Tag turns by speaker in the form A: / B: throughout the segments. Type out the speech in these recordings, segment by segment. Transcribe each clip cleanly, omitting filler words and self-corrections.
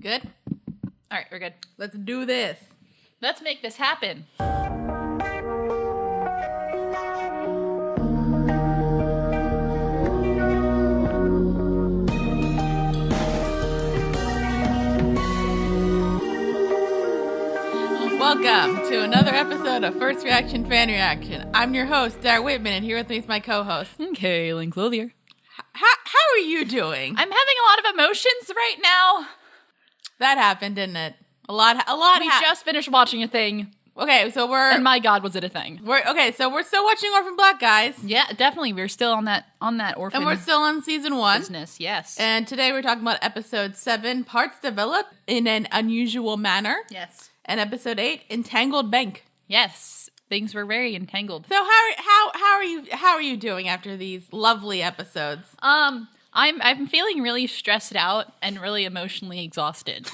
A: Good?
B: All right, we're good.
A: Let's do this.
B: Let's make this happen.
A: Welcome to another episode of First Reaction Fan Reaction. I'm your host, Dara Whitman, and here with me is my co-host,
B: Cailin Clothier.
A: How are you doing?
B: I'm having a lot of emotions right now.
A: That happened, didn't it? A lot.
B: We just finished watching a thing.
A: Okay, so
B: And my God, was it a thing?
A: we're still watching Orphan Black, guys.
B: Yeah, definitely. We're still on that orphan
A: And we're still on season 1.
B: business. Yes.
A: And today we're talking about episode 7, Parts Developed in an Unusual Manner.
B: Yes.
A: And episode 8, Entangled Bank.
B: Yes. Things were very entangled.
A: So how are you doing after these lovely episodes?
B: I'm feeling really stressed out and really emotionally exhausted.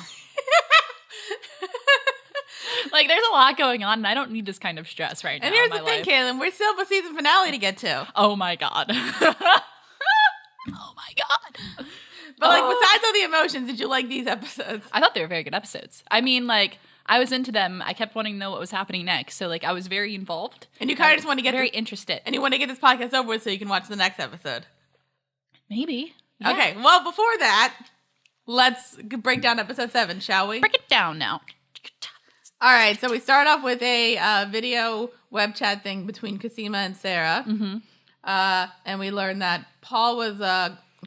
B: Like, there's a lot going on, and I don't need this kind of stress right now.
A: And here's
B: in
A: the
B: my
A: thing,
B: life.
A: Cailin, we still have a season finale to get to.
B: Oh my God. Oh my God.
A: But besides all the emotions, did you like these episodes?
B: I thought they were very good episodes. I mean, like, I was into them. I kept wanting to know what was happening next. So, like, I was very involved.
A: And you kind of just want to get
B: very interested.
A: And you want to get this podcast over with so you can watch the next episode.
B: Maybe. Yeah.
A: Okay, well, before that, let's break down episode 7, shall we?
B: Break it down now.
A: All right, so we start off with a video web chat thing between Cosima and Sarah.
B: Mm-hmm.
A: And we learned that Paul was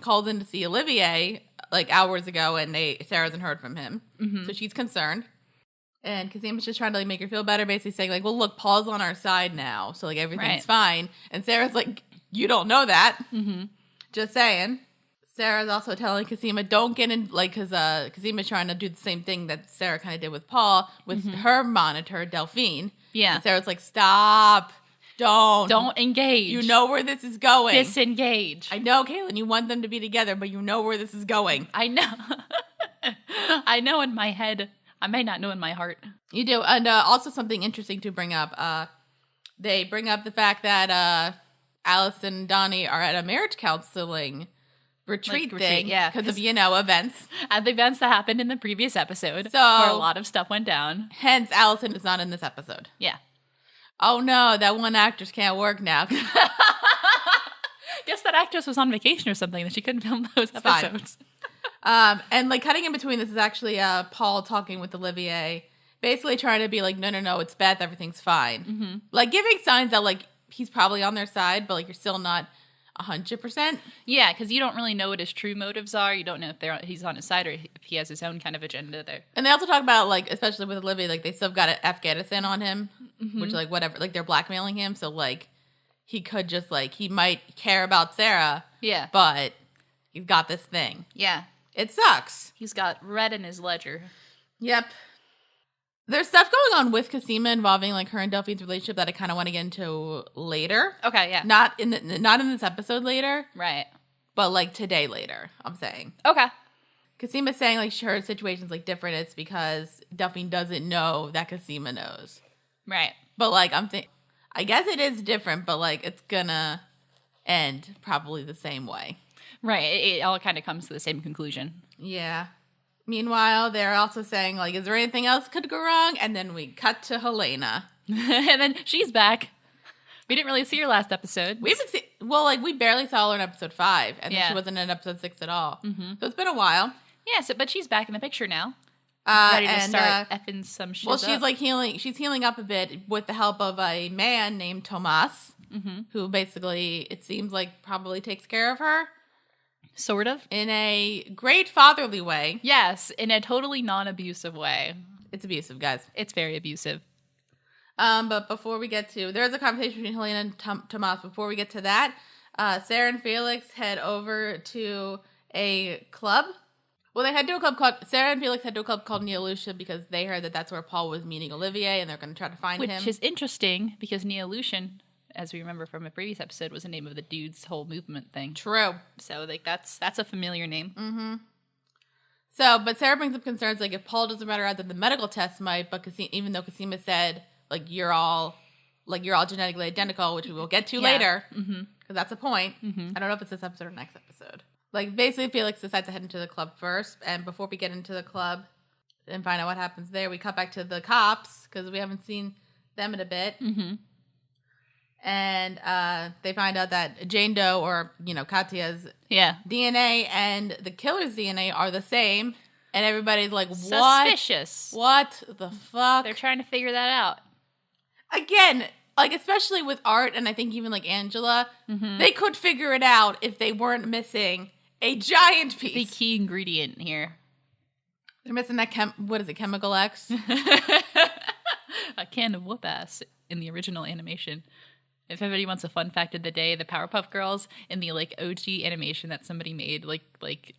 A: called in to see Olivier like hours ago, and Sarah hasn't heard from him.
B: Mm-hmm.
A: So she's concerned. And Cosima's just trying to like make her feel better, basically saying like, well, look, Paul's on our side now, so like everything's fine. And Sarah's like, you don't know that.
B: Mm-hmm.
A: Just saying. Sarah's also telling Cosima, don't get in, like, because Cosima's trying to do the same thing that Sarah kind of did with Paul, with her monitor, Delphine.
B: Yeah.
A: And Sarah's like, stop. Don't
B: engage.
A: You know where this is going.
B: Disengage.
A: I know, Cailin, you want them to be together, but you know where this is going.
B: I know. I know in my head. I may not know in my heart.
A: You do. And also something interesting to bring up. They bring up the fact that Alice and Donnie are at a marriage counseling retreat thing.
B: Yeah.
A: Because of, events.
B: At the events that happened in the previous episode.
A: So,
B: where a lot of stuff went down.
A: Hence, Allison is not in this episode.
B: Yeah.
A: Oh no, that one actress can't work now.
B: Guess that actress was on vacation or something that she couldn't film those episodes.
A: And like cutting in between this is actually Paul talking with Olivier, basically trying to be like, no, it's Beth, everything's fine.
B: Mm-hmm.
A: Like giving signs that like he's probably on their side, but like you're still not 100%.
B: Yeah, because you don't really know what his true motives are. You don't know if he's on his side or if he has his own kind of agenda there.
A: And they also talk about like, especially with Olivier, like they still got Afghanistan on him, which like whatever, like they're blackmailing him. So like he could just like, he might care about Sarah.
B: Yeah.
A: But he's got this thing.
B: Yeah.
A: It sucks.
B: He's got red in his ledger.
A: Yep. There's stuff going on with Cosima involving like her and Delphine's relationship that I kind of want to get into later.
B: Okay, yeah.
A: Not in this episode later.
B: Right.
A: But like today later, I'm saying.
B: Okay.
A: Cosima's saying like her situation's like different. It's because Delphine doesn't know that Cosima knows.
B: Right.
A: But like I guess it is different, but like it's gonna end probably the same way.
B: Right. It all kind of comes to the same conclusion.
A: Yeah. Meanwhile, they're also saying, like, is there anything else could go wrong? And then we cut to Helena.
B: And then she's back. We didn't really see her last episode.
A: We barely saw her in episode 5. And then she wasn't in episode 6 at all. Mm-hmm. So it's been a while.
B: Yeah, but she's back in the picture now. Ready to start effing some shit up.
A: She's, like, healing. She's healing up a bit with the help of a man named Tomas. Mm-hmm. Who basically, it seems like, probably takes care of her.
B: Sort of.
A: In a great fatherly way.
B: Yes, in a totally non-abusive way.
A: It's abusive, guys.
B: It's very abusive.
A: But before we get to... There's a conversation between Helena and Tomas. Before we get to that, Sarah and Felix head over to a club. Well, Sarah and Felix head to a club called Neolucia because they heard that that's where Paul was meeting Olivier and they're going to try to find him.
B: Which is interesting because Neolucian, as we remember from a previous episode, was the name of the dude's whole movement thing.
A: True.
B: So, like, that's a familiar name.
A: Mm-hmm. So, but Sarah brings up concerns, like, if Paul doesn't matter out, then the medical test might, but even though Cosima said, like, you're all genetically identical, which we will get to later, because that's a point. Mm-hmm. I don't know if it's this episode or next episode. Like, basically, Felix decides to head into the club first. And before we get into the club and find out what happens there, we cut back to the cops because we haven't seen them in a bit.
B: Mm-hmm.
A: And they find out that Jane Doe, or, Katya's
B: Yeah.
A: DNA and the killer's DNA are the same. And everybody's like, what?
B: Suspicious.
A: What the fuck?
B: They're trying to figure that out.
A: Again, like, especially with Art and I think even like Angela, they could figure it out if they weren't missing a giant piece.
B: The key ingredient here.
A: They're missing that Chemical X?
B: A can of whoop ass in the original animation. If anybody wants a fun fact of the day, the Powerpuff Girls in the like OG animation that somebody made, like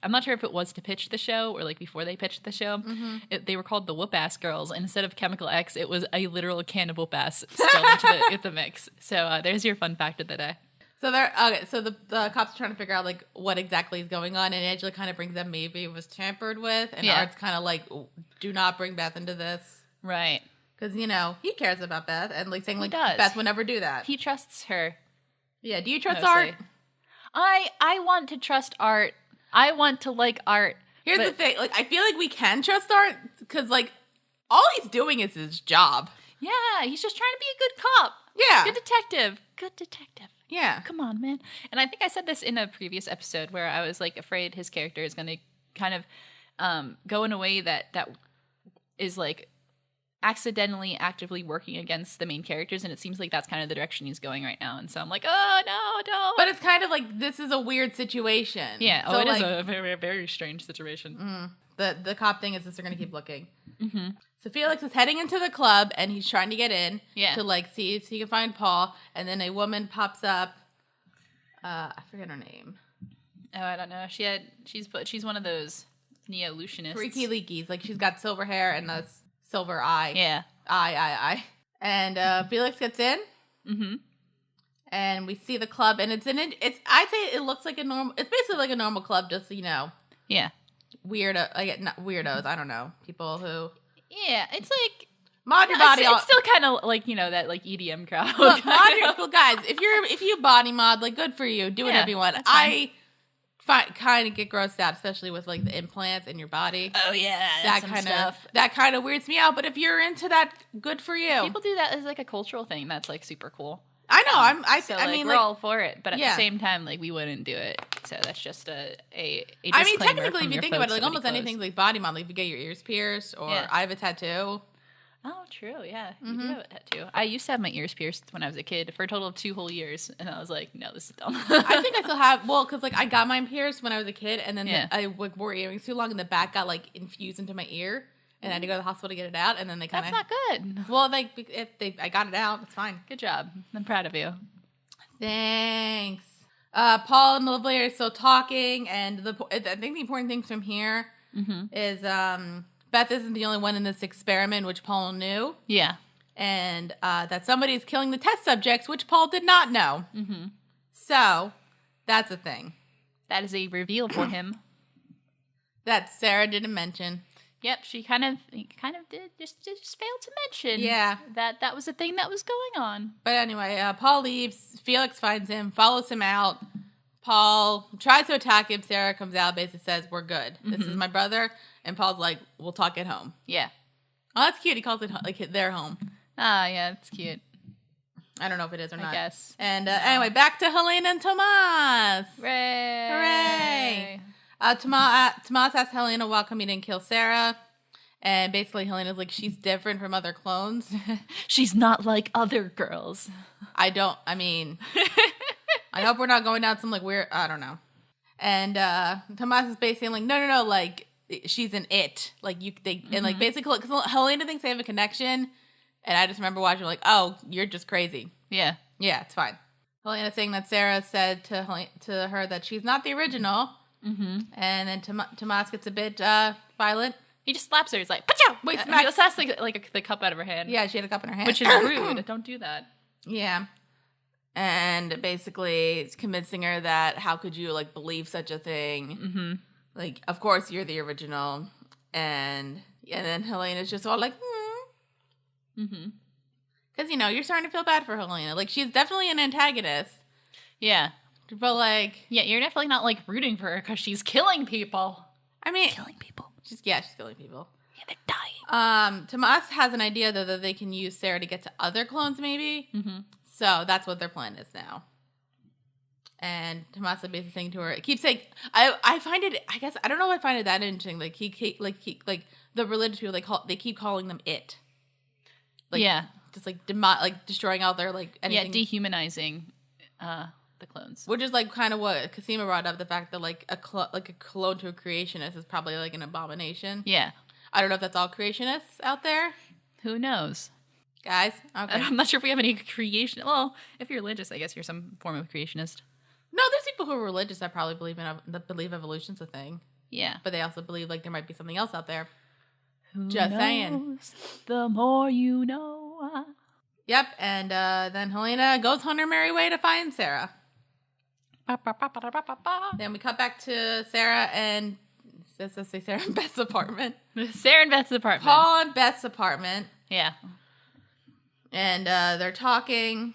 B: I'm not sure if it was to pitch the show or like before they pitched the show, they were called the Whoop Ass Girls, and instead of Chemical X, it was a literal can of whoop ass spilled into the mix. So there's your fun fact of the day.
A: So So the cops are trying to figure out like what exactly is going on, and Angela kind of brings up maybe it was tampered with, and Art's kind of like, do not bring Beth into this,
B: right?
A: Because, he cares about Beth and, like, saying, like,
B: does.
A: Beth would never do that.
B: He trusts her.
A: Yeah, do you trust
B: mostly.
A: Art?
B: I want to trust Art. I want to like Art.
A: Here's the thing. Like, I feel like we can trust Art because, like, all he's doing is his job.
B: Yeah, he's just trying to be a good cop.
A: Yeah.
B: Good detective. Good detective.
A: Yeah.
B: Come on, man. And I think I said this in a previous episode where I was, like, afraid his character is going to kind of go in a way that is, like, accidentally actively working against the main characters, and it seems like that's kind of the direction he's going right now, and so I'm like, oh no, don't.
A: But it's kind of like, this is a weird situation.
B: Yeah.
A: So,
B: it is a very, very strange situation.
A: The cop thing is just they're going to keep looking. So Felix is heading into the club, and he's trying to get in to, like, see if he can find Paul, and then a woman pops up. I forget her name.
B: Oh, I don't know. She's one of those neo-Lucianists.
A: Freaky leakies. Like, she's got silver hair and a silver eye.
B: Yeah.
A: Eye. And Felix gets in. And we see the club, and I'd say it looks like it's basically like a normal club, just,
B: Yeah.
A: Not weirdos, I don't know. People who.
B: Yeah, it's like.
A: Mod your body.
B: It's still kind of like, that like EDM crowd.
A: Look, guys, if you body mod, like, good for you. Do whatever you want. I kind of get grossed out, especially with like the implants in your body.
B: Oh yeah,
A: that kind of weirds me out. But if you're into that, good for you.
B: People do that as like a cultural thing. That's like super cool.
A: I know. I mean,
B: we're all for it, but at
A: yeah.
B: the same time, like, we wouldn't do it. So that's just a disclaimer.
A: I mean, technically, if you think about it, like, almost
B: close.
A: anything like body mod, like if you get your ears pierced, or I have a tattoo.
B: Oh, true. Yeah, you do have a tattoo. I used to have my ears pierced when I was a kid for a total of 2 whole years, and I was like, no, this is dumb.
A: I think I still have. Well, because like I got mine pierced when I was a kid, and then I wore earrings too long, and the back got like infused into my ear. And I had to go to the hospital to get it out, and then they kind of...
B: That's not good.
A: Well, I got it out. It's fine.
B: Good job. I'm proud of you.
A: Thanks. Paul and Lovely are still talking, and I think the important thing from here is Beth isn't the only one in this experiment, which Paul knew.
B: Yeah.
A: And that somebody is killing the test subjects, which Paul did not know. So, that's a thing.
B: That is a reveal for him.
A: That Sarah didn't mention.
B: Yep, she kind of did just failed to mention that was a thing that was going on.
A: But anyway, Paul leaves. Felix finds him, follows him out. Paul tries to attack him. Sarah comes out, basically says, "We're good. This is my brother." And Paul's like, "We'll talk at home."
B: Yeah.
A: Oh, that's cute. He calls it like their home.
B: Ah, yeah, it's cute.
A: I don't know if it is or not.
B: I guess.
A: And anyway, back to Helena and Tomas.
B: Hooray!
A: Tomas asks Helena why come he didn't kill Sarah. And basically Helena's like, she's different from other clones.
B: She's not like other girls.
A: I hope we're not going down some like weird, I don't know. And Tomas is basically like, no, like she's an it. Like and like basically, because Helena thinks they have a connection. And I just remember watching like, oh, you're just crazy.
B: Yeah.
A: Yeah, it's fine. Helena saying that Sarah said to her that she's not the original. And then Tomas gets a bit violent.
B: He just slaps her. He's like, "Pachow!"
A: Wait,
B: he just has like the cup out of her hand.
A: Yeah, she had a cup in her hand.
B: Which is rude. Don't do that.
A: Yeah. And basically it's convincing her that how could you like believe such a thing? Like, of course you're the original. And then Helena's just all like, Because, you're starting to feel bad for Helena. Like, she's definitely an antagonist.
B: Yeah.
A: But, like...
B: Yeah, you're definitely not, like, rooting for her because she's killing people.
A: I mean...
B: Killing people.
A: She's killing people.
B: Yeah, they're dying.
A: Tomas has an idea, though, that they can use Sarah to get to other clones, maybe. Mm-hmm. So that's what their plan is now. And Tomas is basically saying to her, keeps saying, I find it, I guess, I don't know if I find it that interesting. Like, like the religious people, they keep calling them it. Like,
B: yeah.
A: Just like, destroying all their, like, anything.
B: Yeah, dehumanizing the clones.
A: Which is, like, kind of what Cosima brought up, the fact that, like, a clone to a creationist is probably, like, an abomination.
B: Yeah.
A: I don't know if that's all creationists out there.
B: Who knows?
A: Guys, okay.
B: I'm not sure if we have any creation. Well, if you're religious, I guess you're some form of creationist.
A: No, there's people who are religious that probably believe evolution's a thing.
B: Yeah.
A: But they also believe, like, there might be something else out there.
B: Who
A: Just
B: knows?
A: saying.
B: The more you know.
A: Yep, and then Helena goes on her merry way to find Sarah. Then we cut back to Sarah and... Let's say Sarah and Beth's apartment.
B: Sarah and Beth's apartment.
A: Paul and Beth's apartment.
B: Yeah.
A: And they're talking...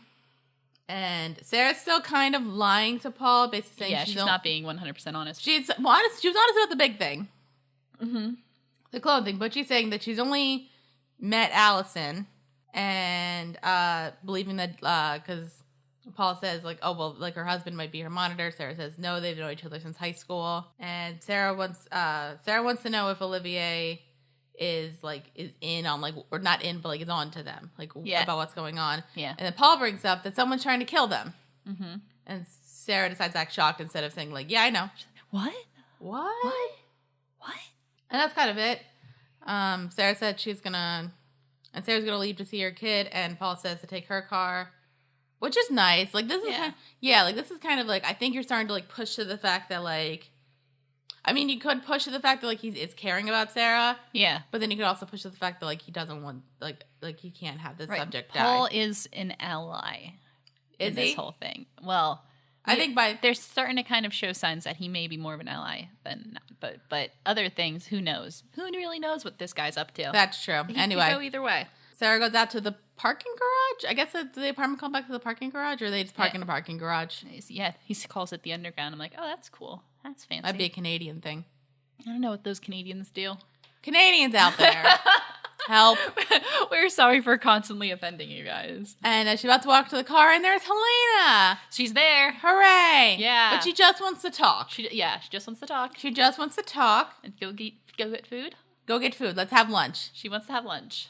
A: And Sarah's still kind of lying to Paul, basically saying
B: she's not being 100% honest.
A: She was honest about the big thing. Mm-hmm. The clone thing. But she's saying that she's only met Allison and believing that, because Paul says, like, oh, well, like, her husband might be her monitor. Sarah says, no, they've known each other since high school. And Sarah wants to know if Olivier is in on, like, or not in, but, like, is on to them, like, about what's going on.
B: Yeah.
A: And then Paul brings up that someone's trying to kill them. Mm-hmm. And Sarah decides to act shocked instead of saying, like, yeah, I know.
B: What?
A: And that's kind of it. Sarah said Sarah's gonna leave to see her kid, and Paul says to take her car, which is nice. Like, this is kind of like, I think you're starting to, like, push to the fact that, like, I mean, you could push to the fact that, like, is caring about Sarah.
B: Yeah.
A: But then you could also push to the fact that, like, he doesn't want, like he can't have this subject die.
B: Paul is an ally in this whole thing. Well,
A: I think
B: they're starting to kind of show signs that he may be more of an ally than not. But other things, who knows? Who really knows what this guy's up to?
A: That's true.
B: He
A: anyway.
B: could go either way.
A: Sarah goes out to the parking garage. I guess the apartment complex is the parking garage, or they just park in a parking garage?
B: Yeah, he calls it the underground. I'm like, oh, that's cool. That's fancy.
A: That'd be a Canadian thing.
B: I don't know what those Canadians do.
A: Canadians out there. Help.
B: We're sorry for constantly offending you guys.
A: And she's about to walk to the car, and there's Helena.
B: She's there.
A: Hooray.
B: Yeah.
A: But she just wants to talk.
B: She just wants to talk.
A: She just wants to talk.
B: And go get food?
A: Go get food. Let's have lunch.
B: She wants to have lunch.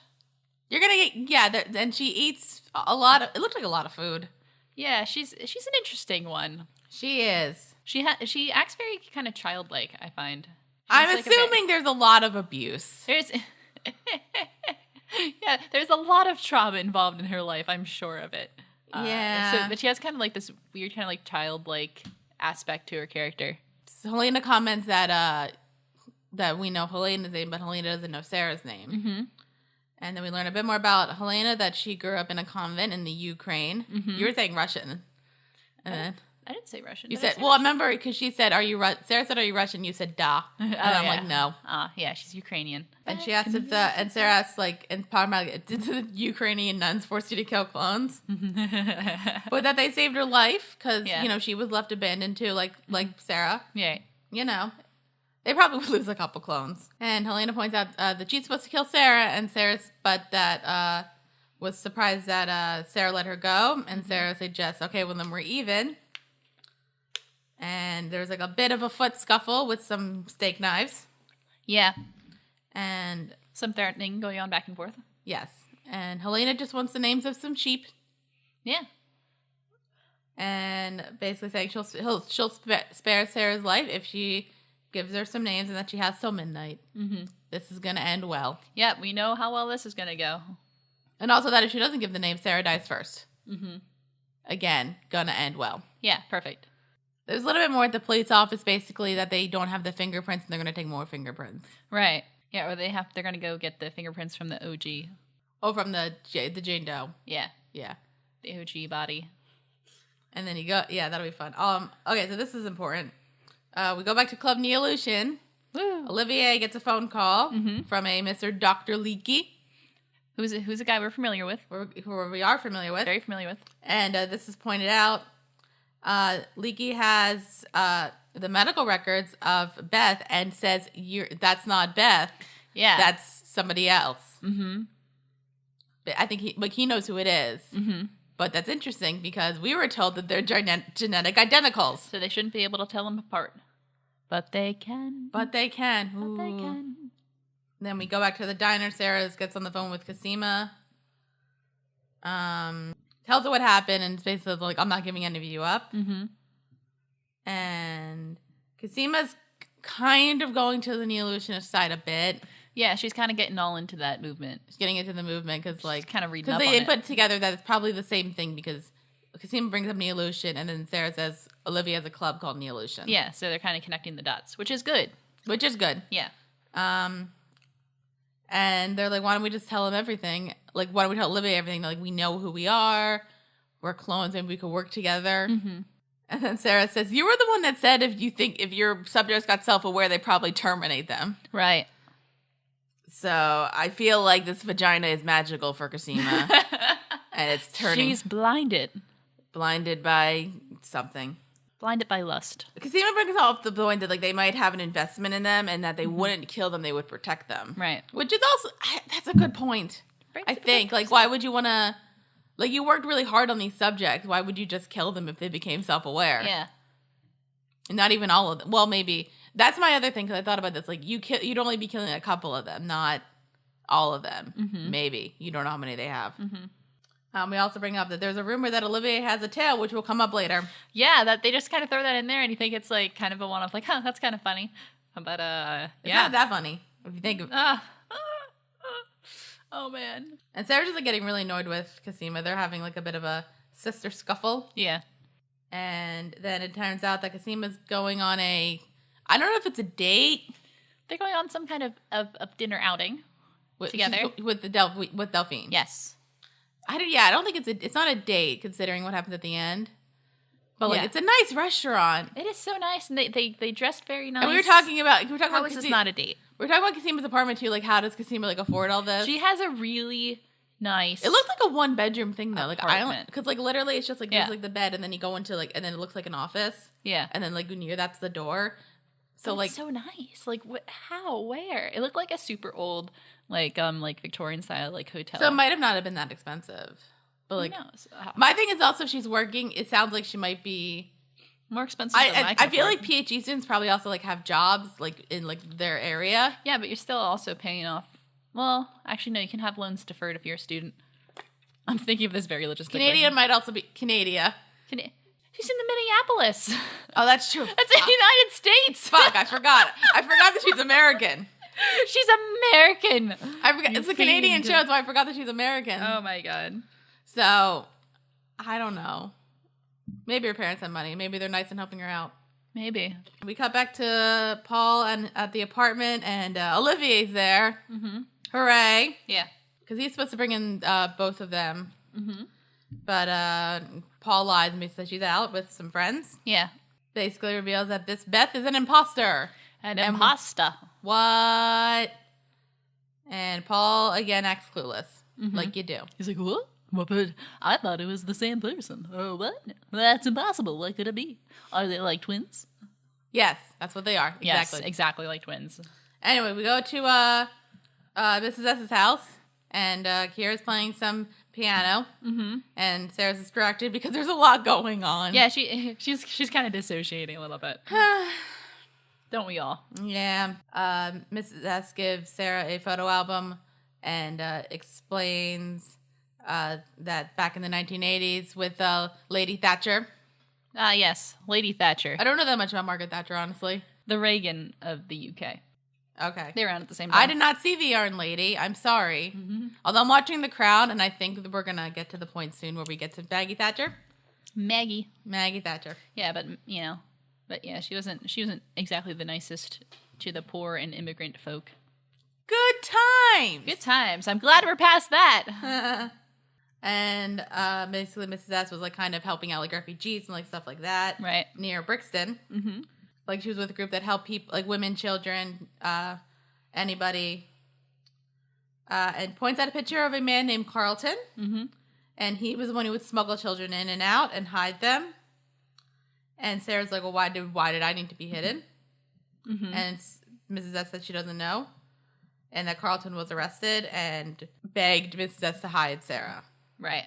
A: You're going to get, and she eats a lot of, it looked like a lot of food.
B: Yeah, she's an interesting one.
A: She is.
B: She acts very kind of childlike, I find.
A: I'm assuming there's a lot of abuse.
B: There's a lot of trauma involved in her life. I'm sure of it. But she has kind of like this weird kind of like childlike aspect to her character.
A: So Helena comments that we know Helena's name, but Helena doesn't know Sarah's name. Mm-hmm. And then we learn a bit more about Helena, that she grew up in a convent in the Ukraine. Mm-hmm. You were saying Russian. And then
B: I didn't say Russian.
A: You said, well, I remember because she said, Sarah said, are you Russian? You said, da. And I'm like, no.
B: Yeah, she's Ukrainian.
A: And she asked and Sarah asked, like, and did the Ukrainian nuns force you to kill clones? But that they saved her life because, she was left abandoned too, like Sarah.
B: Yeah.
A: They probably would lose a couple clones. And Helena points out that she's supposed to kill Sarah, but that was surprised that Sarah let her go. And Sarah suggests, okay, well, then we're even. And there's like a bit of a foot scuffle with some steak knives.
B: Yeah.
A: And
B: some threatening going on back and forth.
A: Yes. And Helena just wants the names of some sheep.
B: Yeah.
A: And basically saying she'll spare Sarah's life if she gives her some names and that she has till midnight. Mm-hmm. This is going to end well.
B: Yeah, we know how well this is going to go.
A: And also that if she doesn't give the name, Sarah dies first. Mm-hmm. Again, going to end well.
B: Yeah, perfect.
A: There's a little bit more at the police office, basically, that they don't have the fingerprints and they're going to take more fingerprints.
B: Right. Yeah, or they're going to go get the fingerprints from the OG.
A: Oh, from the Jane Doe.
B: Yeah.
A: Yeah.
B: The OG body.
A: And then that'll be fun. Okay, so this is important. We go back to Club Neolution. Woo. Olivier gets a phone call from a Mr. Dr. Leakey.
B: Who's a guy we're familiar with.
A: Who we are familiar with.
B: Very familiar with.
A: And this is pointed out. Leaky has the medical records of Beth and says, that's not Beth.
B: Yeah.
A: That's somebody else.
B: Mm-hmm.
A: I think he knows who it is.
B: Mm-hmm.
A: But that's interesting because we were told that they're genetic identicals.
B: So they shouldn't be able to tell them apart. But they can.
A: But they can.
B: But they can.
A: Then we go back to the diner. Sarah gets on the phone with Cosima. Tells her what happened and basically like, I'm not giving any of you up.
B: Mm-hmm.
A: And Cosima's kind of going to the neo-illusionist side a bit.
B: Yeah, she's kind of getting all into that movement.
A: She's getting into the movement because like
B: kind of reading up
A: they
B: on
A: put together that it's probably the same thing because Cosima brings up Neo-Illusion and then Sarah says Olivia has a club called Neo-Illusion.
B: Yeah, so they're kind of connecting the dots, which is good.
A: Yeah.
B: Yeah.
A: And they're like, why don't we just tell him everything? Like, why don't we tell Olivia everything? They're like, we know who we are. We're clones. Maybe we could work together.
B: Mm-hmm.
A: And then Sarah says, you were the one that said if your subjects got self-aware, they probably terminate them.
B: Right.
A: So I feel like this vagina is magical for Cosima. And it's turning.
B: She's blinded.
A: Blinded by something.
B: Blinded by lust.
A: Cosima brings up the point that like they might have an investment in them and that they wouldn't kill them, they would protect them.
B: Right.
A: Which is also, that's a good point. I think. Like, why would you want to, like, you worked really hard on these subjects. Why would you just kill them if they became self-aware?
B: Yeah.
A: And not even all of them. Well, maybe. That's my other thing, because I thought about this. Like, you'd only be killing a couple of them, not all of them.
B: Mm-hmm.
A: Maybe. You don't know how many they have.
B: Mm-hmm.
A: We also bring up that there's a rumor that Olivia has a tail, which will come up later.
B: Yeah, that they just kind of throw that in there, and you think it's like kind of a one-off, like, huh, that's kind of funny. But
A: It's not that funny if you think of.
B: Oh man.
A: And Sarah's just like getting really annoyed with Cosima. They're having like a bit of a sister scuffle.
B: Yeah.
A: And then it turns out that Cosima's going on I don't know if it's a date.
B: They're going on some kind of dinner outing together
A: with Delphine.
B: Yes.
A: I don't think it's not a date considering what happens at the end. But like it's a nice restaurant.
B: It is so nice, and they dressed very nice.
A: And we were talking about
B: how is this not a date?
A: We were talking about Cosima's apartment too. Like, how does Cosima like afford all this?
B: She has a really nice.
A: It looks like a 1-bedroom thing though.
B: Apartment.
A: Like island, because like literally it's just like there's like the bed, and then you go into like, and then it looks like an office.
B: Yeah.
A: And then like when you're that's the door. So
B: but
A: like
B: it's so nice. Like how? Where? It looked like a super old like Victorian style like hotel.
A: So it might have not have been that expensive. But like,
B: who knows?
A: My thing is also if she's working, it sounds like she might be
B: more expensive than
A: I feel like PhD students probably also like have jobs like in like their area.
B: Yeah, but you're still also paying off. Well, actually, no, you can have loans deferred if you're a student. I'm thinking of this very logistically.
A: Canadian might also be Canada.
B: She's in the Minneapolis.
A: Oh, that's true.
B: That's the United States.
A: Fuck, I forgot. I forgot that she's American.
B: She's American.
A: I forgot. It's a Canadian show, so I forgot that she's American.
B: Oh my god.
A: So, I don't know. Maybe her parents have money. Maybe they're nice and helping her out.
B: Maybe.
A: We cut back to Paul and at the apartment, and Olivier's there.
B: Mm-hmm.
A: Hooray.
B: Yeah.
A: Because he's supposed to bring in both of them.
B: Mm-hmm.
A: But Paul lies and says she's out with some friends.
B: Yeah.
A: Basically reveals that this Beth is an imposter.
B: An imposter.
A: What? And Paul, again, acts clueless.
B: Mm-hmm.
A: Like you do.
B: He's like, what? Well, but I thought it was the same person. Oh, what? That's impossible. What could it be? Are they like twins?
A: Yes, that's what they are. Exactly.
B: Yes, exactly like twins.
A: Anyway, we go to Mrs. S's house, and Kira's playing some piano, and Sarah's distracted because there's a lot going on.
B: Yeah, she's kind of dissociating a little bit. Don't we all?
A: Yeah. Mrs. S gives Sarah a photo album and explains that back in the 1980s with Lady Thatcher.
B: Yes, Lady Thatcher.
A: I don't know that much about Margaret Thatcher, honestly.
B: The Reagan of the UK.
A: Okay.
B: They were around at the same time.
A: I did not see the Yarn Lady. I'm sorry. Mm-hmm. Although I'm watching The Crown, and I think we're going to get to the point soon where we get to Maggie Thatcher.
B: Maggie
A: Thatcher.
B: Yeah, but, yeah, she wasn't exactly the nicest to the poor and immigrant folk.
A: Good times.
B: Good times. I'm glad we're past that.
A: And basically Mrs. S was like kind of helping out like refugees and like stuff like that.
B: Right.
A: Near Brixton.
B: Mm-hmm.
A: Like she was with a group that helped people, like women, children, anybody. And points out a picture of a man named Carlton. Mm-hmm. And he was the one who would smuggle children in and out and hide them. And Sarah's like, well, why did I need to be hidden?
B: Mm-hmm.
A: And Mrs. S said she doesn't know. And that Carlton was arrested and begged Mrs. S to hide Sarah.
B: Right.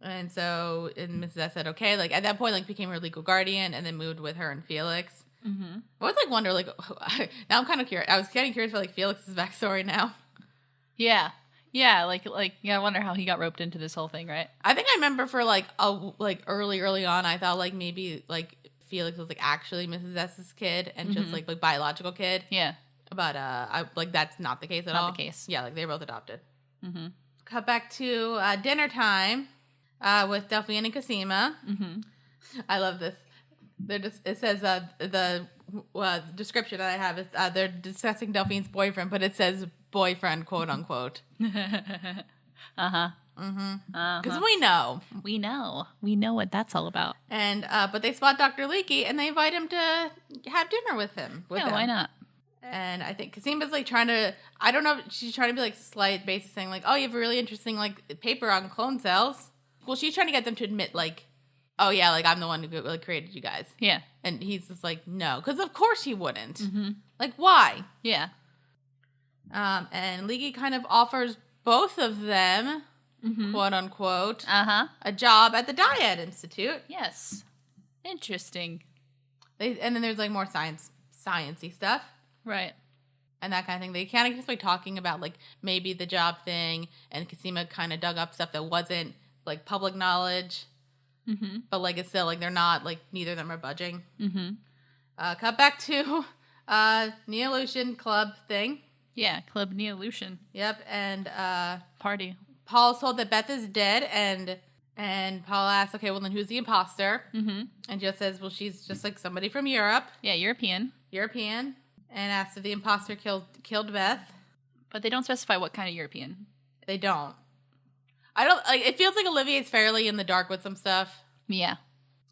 A: And so Mrs. S said, okay. Like, at that point, like, became her legal guardian and then moved with her and Felix.
B: Mm-hmm.
A: I was, like, wonder, like, now I'm kind of curious. I was getting curious for, like, Felix's backstory now.
B: Yeah. Yeah, I wonder how he got roped into this whole thing, right?
A: I think I remember for, like, early on, I thought, like, maybe, like, Felix was, like, actually Mrs. S's kid and just, like, biological kid.
B: Yeah.
A: But, that's not the case at all.
B: Not the case.
A: Yeah, like, they were both adopted.
B: Mm-hmm.
A: Cut back to dinner time with Delphine and Cosima.
B: Mm-hmm.
A: I love this. It says the description that I have is they're discussing Delphine's boyfriend, but it says boyfriend, quote unquote.
B: Uh-huh.
A: Mm-hmm.
B: Uh-huh.
A: Because we know.
B: We know what that's all about.
A: And but they spot Dr. Leakey and they invite him to have dinner with them.
B: Why not?
A: And I think Cosima's like trying to, I don't know if she's trying to be like slight basis saying like, oh, you have a really interesting like paper on clone cells. Well, she's trying to get them to admit like, oh yeah, like I'm the one who like created you guys.
B: Yeah.
A: And he's just like, no, because of course he wouldn't.
B: Mm-hmm.
A: Like why?
B: Yeah.
A: And Leakey kind of offers both of them, quote unquote, a job at the Dyad Institute.
B: Yes. Interesting.
A: And then there's like more sciencey stuff.
B: Right.
A: And that kind of thing. They kind of just like talking about like maybe the job thing, and Cosima kind of dug up stuff that wasn't like public knowledge.
B: Mm-hmm.
A: But like it's still like they're not like neither of them are budging.
B: Mm-hmm.
A: Cut back to Neolution Club thing.
B: Yeah, Club Neolution.
A: Yep, and
B: Party.
A: Paul's told that Beth is dead, and Paul asks, okay, well then who's the imposter?
B: Mm-hmm.
A: And just says, well, she's just like somebody from Europe.
B: Yeah, European.
A: And asks if the imposter killed Beth.
B: But they don't specify what kind of European.
A: They don't. I don't like. It feels like Olivier's fairly in the dark with some stuff.
B: Yeah.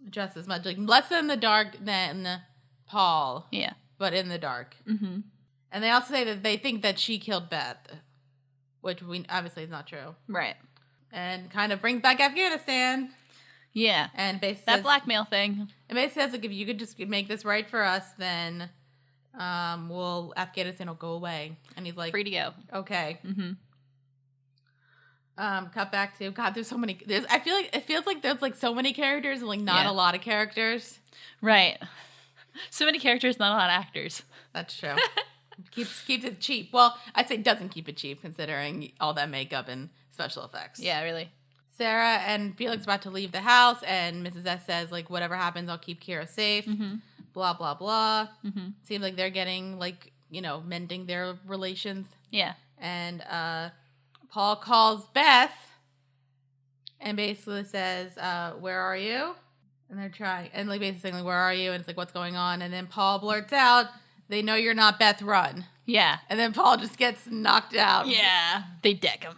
A: Just as much, like less in the dark than Paul.
B: Yeah.
A: But in the dark.
B: Mm-hmm.
A: And they also say that they think that she killed Beth, which we obviously is not true.
B: Right.
A: And kind of brings back Afghanistan.
B: Yeah.
A: And basically
B: that
A: says,
B: blackmail thing.
A: And basically says, like, if you could just make this right for us, then Afghanistan will go away. And he's like,
B: free to go.
A: Okay.
B: Mm-hmm.
A: Cut back to God. There's so many. I feel like it feels like there's like so many characters and like not a lot of characters.
B: Right. So many characters, not a lot of actors.
A: That's true. keeps it cheap. Well, I'd say doesn't keep it cheap considering all that makeup and special effects.
B: Yeah, really.
A: Sarah and Felix about to leave the house, and Mrs. S says like, whatever happens, I'll keep Kira safe.
B: Mm-hmm.
A: Blah blah blah.
B: Mm-hmm.
A: Seems like they're getting like mending their relations.
B: Yeah.
A: And Paul calls Beth and basically says, where are you? And they're trying, and like basically saying, like, where are you? And it's like, what's going on? And then Paul blurts out, they know you're not Beth, run.
B: Yeah.
A: And then Paul just gets knocked out.
B: Yeah. They deck him.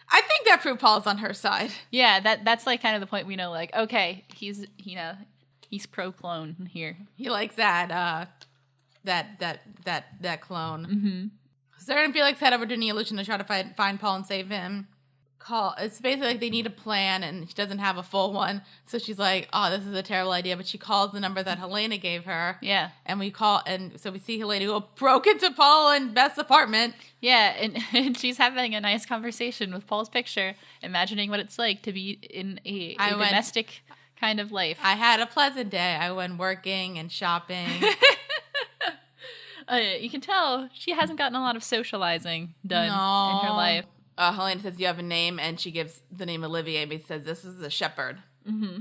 A: I think that proved Paul's on her side.
B: Yeah, that's like kind of the point we know, like, okay, he's pro-clone here.
A: He likes that clone.
B: Mm-hmm.
A: Sarah and Felix head over to Neolution to try to find Paul and save him. It's basically like they need a plan, and she doesn't have a full one. So she's like, oh, this is a terrible idea. But she calls the number that Helena gave her.
B: Yeah. And
A: we call, and so we see Helena who broke into Paul and Beth's apartment.
B: Yeah, and she's having a nice conversation with Paul's picture, imagining what it's like to be in a domestic kind of life.
A: I had a pleasant day. I went working and shopping.
B: You can tell she hasn't gotten a lot of socializing done in her life.
A: Helena says, do you have a name? And she gives the name Olivier, but he says, this is a shepherd.
B: Mm-hmm.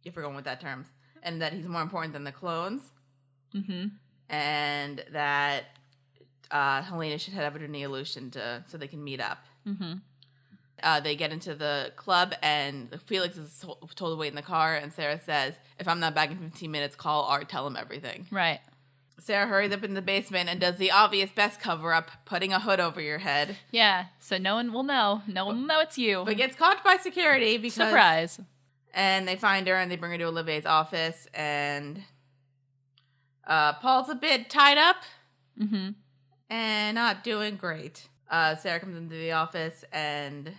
A: If we're going with that terms. And that he's more important than the clones.
B: Mm-hmm.
A: And that Helena should head over to Neolution so they can meet up.
B: Mm-hmm.
A: They get into the club, and Felix is told to wait in the car, and Sarah says, if I'm not back in 15 minutes, call Art, tell him everything.
B: Right.
A: Sarah hurries up in the basement and does the obvious best cover-up, putting a hood over your head.
B: Yeah, so no one will know. No one will know it's you.
A: But gets caught by security because...
B: Surprise.
A: And they find her, and they bring her to Olivier's office, and Paul's a bit tied up.
B: Mm-hmm.
A: And not doing great. Sarah comes into the office, and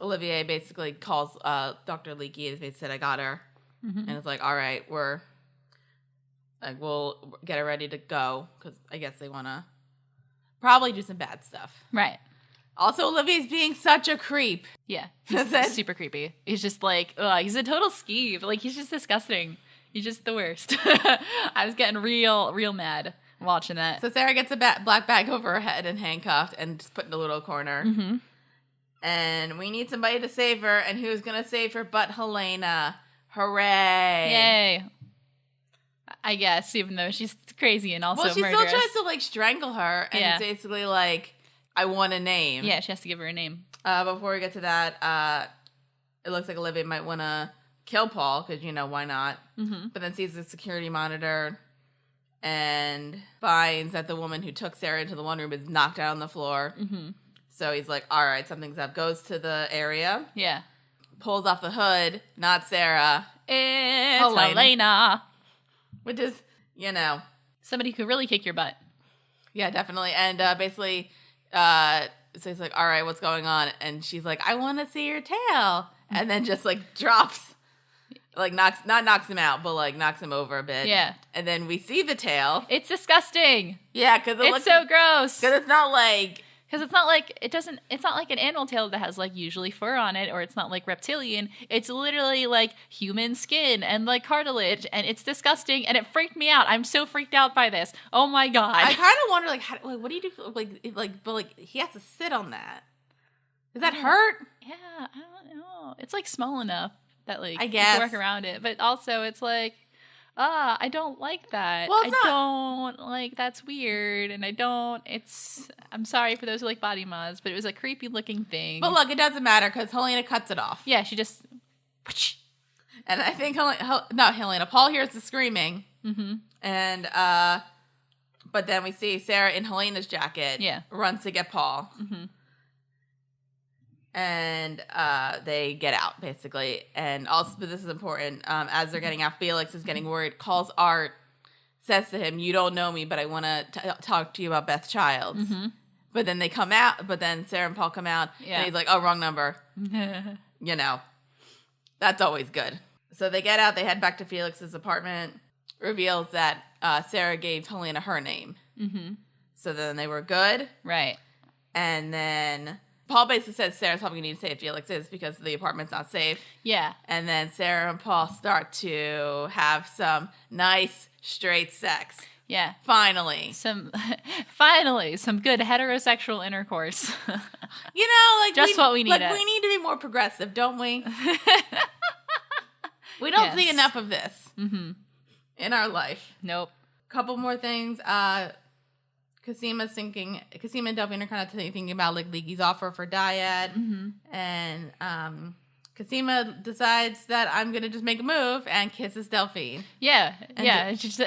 A: Olivier basically calls Dr. Leakey and basically said, I got her.
B: Mm-hmm.
A: And it's like, all right, we're like, we'll get her ready to go because I guess they want to probably do some bad stuff.
B: Right.
A: Also, Olivia's being such a creep.
B: Yeah. He's super creepy. He's just like, ugh, he's a total skeeve. Like, he's just disgusting. He's just the worst. I was getting real mad watching that.
A: So Sarah gets a black bag over her head and handcuffed and just put in a little corner.
B: Mm-hmm.
A: And we need somebody to save her. And who's going to save her but Helena? Hooray.
B: Yay. I guess, even though she's crazy and also
A: she
B: murderous.
A: still tries to, like, strangle her. And it's basically like, I want a name.
B: Yeah, she has to give her a name.
A: Before we get to that, it looks like Olivia might want to kill Paul because, why not?
B: Mm-hmm.
A: But then sees the security monitor and finds that the woman who took Sarah into the one room is knocked out on the floor.
B: Mm-hmm.
A: So he's like, all right, something's up. Goes to the area.
B: Yeah.
A: Pulls off the hood. Not Sarah.
B: It's Helena.
A: Which is,
B: somebody who really kick your butt.
A: Yeah, definitely. And basically, so he's like, all right, what's going on? And she's like, I want to see your tail. And then just, like, drops, like, not knocks him out, but, like, knocks him over a bit.
B: Yeah.
A: And then we see the tail.
B: It's disgusting.
A: Yeah, because
B: it's so gross.
A: Because it's not like...
B: Because it's not like, it's not like an animal tail that has, like, usually fur on it, or it's not like reptilian. It's literally, like, human skin and, like, cartilage, and it's disgusting, and it freaked me out. I'm so freaked out by this. Oh, my God.
A: I kind of wonder, like, what do you do? But he has to sit on that. Does that hurt?
B: Yeah, I don't know. It's, like, small enough that, like,
A: I guess.
B: you can work around it. But also, it's like, I don't like that.
A: Well,
B: that's weird. And I'm sorry for those who like body mods, but it was a creepy looking thing.
A: But look, it doesn't matter because Helena cuts it off.
B: Yeah, she just.
A: And I think Paul hears the screaming.
B: Mm-hmm.
A: And, but then we see Sarah in Helena's jacket.
B: Yeah.
A: Runs to get Paul.
B: Mm-hmm.
A: And they get out, basically. And also, but this is important, as they're getting out, Felix is getting worried, calls Art, says to him, you don't know me, but I want to talk to you about Beth Childs.
B: Mm-hmm.
A: But then they come out, but then Sarah and Paul come out, and he's like, oh, wrong number. That's always good. So they get out, they head back to Felix's apartment, reveals that Sarah gave Helena her name.
B: Mm-hmm.
A: So then they were good.
B: Right.
A: And then... Paul basically says Sarah's probably going to need to say if Felix is because the apartment's not safe.
B: Yeah.
A: And then Sarah and Paul start to have some nice straight sex.
B: Yeah.
A: Finally.
B: Some good heterosexual intercourse.
A: Like
B: what we need.
A: Like we need to be more progressive, don't we? We don't see enough of this in our life.
B: Nope.
A: Couple more things. Cosima and Delphine are kind of thinking about like Leaky's offer for Dyad, and Cosima decides that I'm gonna just make a move and kisses Delphine.
B: Yeah, and he just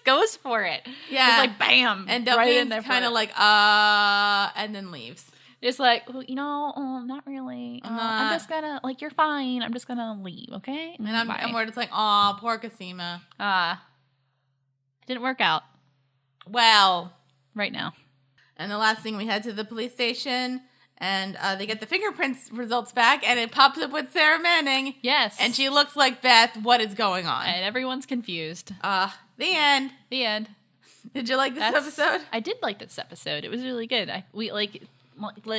B: goes for it.
A: Yeah,
B: just like bam,
A: and Delphine's
B: right
A: kind of like and then leaves.
B: Just like not really. I'm just gonna you're fine. I'm just gonna leave, okay?
A: And I'm more just like, aw, poor Cosima.
B: It didn't work out.
A: Well,
B: right now.
A: And the last thing, we head to the police station, and they get the fingerprints results back, and it pops up with Sarah Manning.
B: Yes.
A: And she looks like Beth. What is going on?
B: And everyone's confused.
A: The end.
B: The end.
A: Did you like this episode?
B: I did like this episode. It was really good. We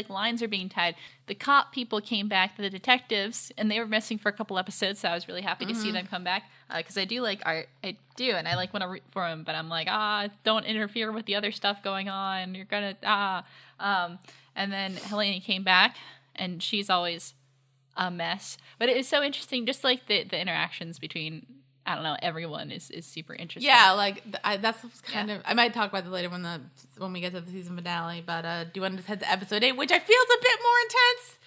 B: lines are being tied. The cop people came back, the detectives, and they were missing for a couple episodes, so I was really happy to see them come back, because I do like Art. I do, and I want to root for him, but I'm like, don't interfere with the other stuff going on. You're gonna, and then Helena came back, and she's always a mess. But it is so interesting, just like the interactions between, I don't know, everyone is super interesting.
A: Yeah, that's kind of... I might talk about that later when we get to the season finale, but do you want to just head to episode 8, which I feel is a bit more intense?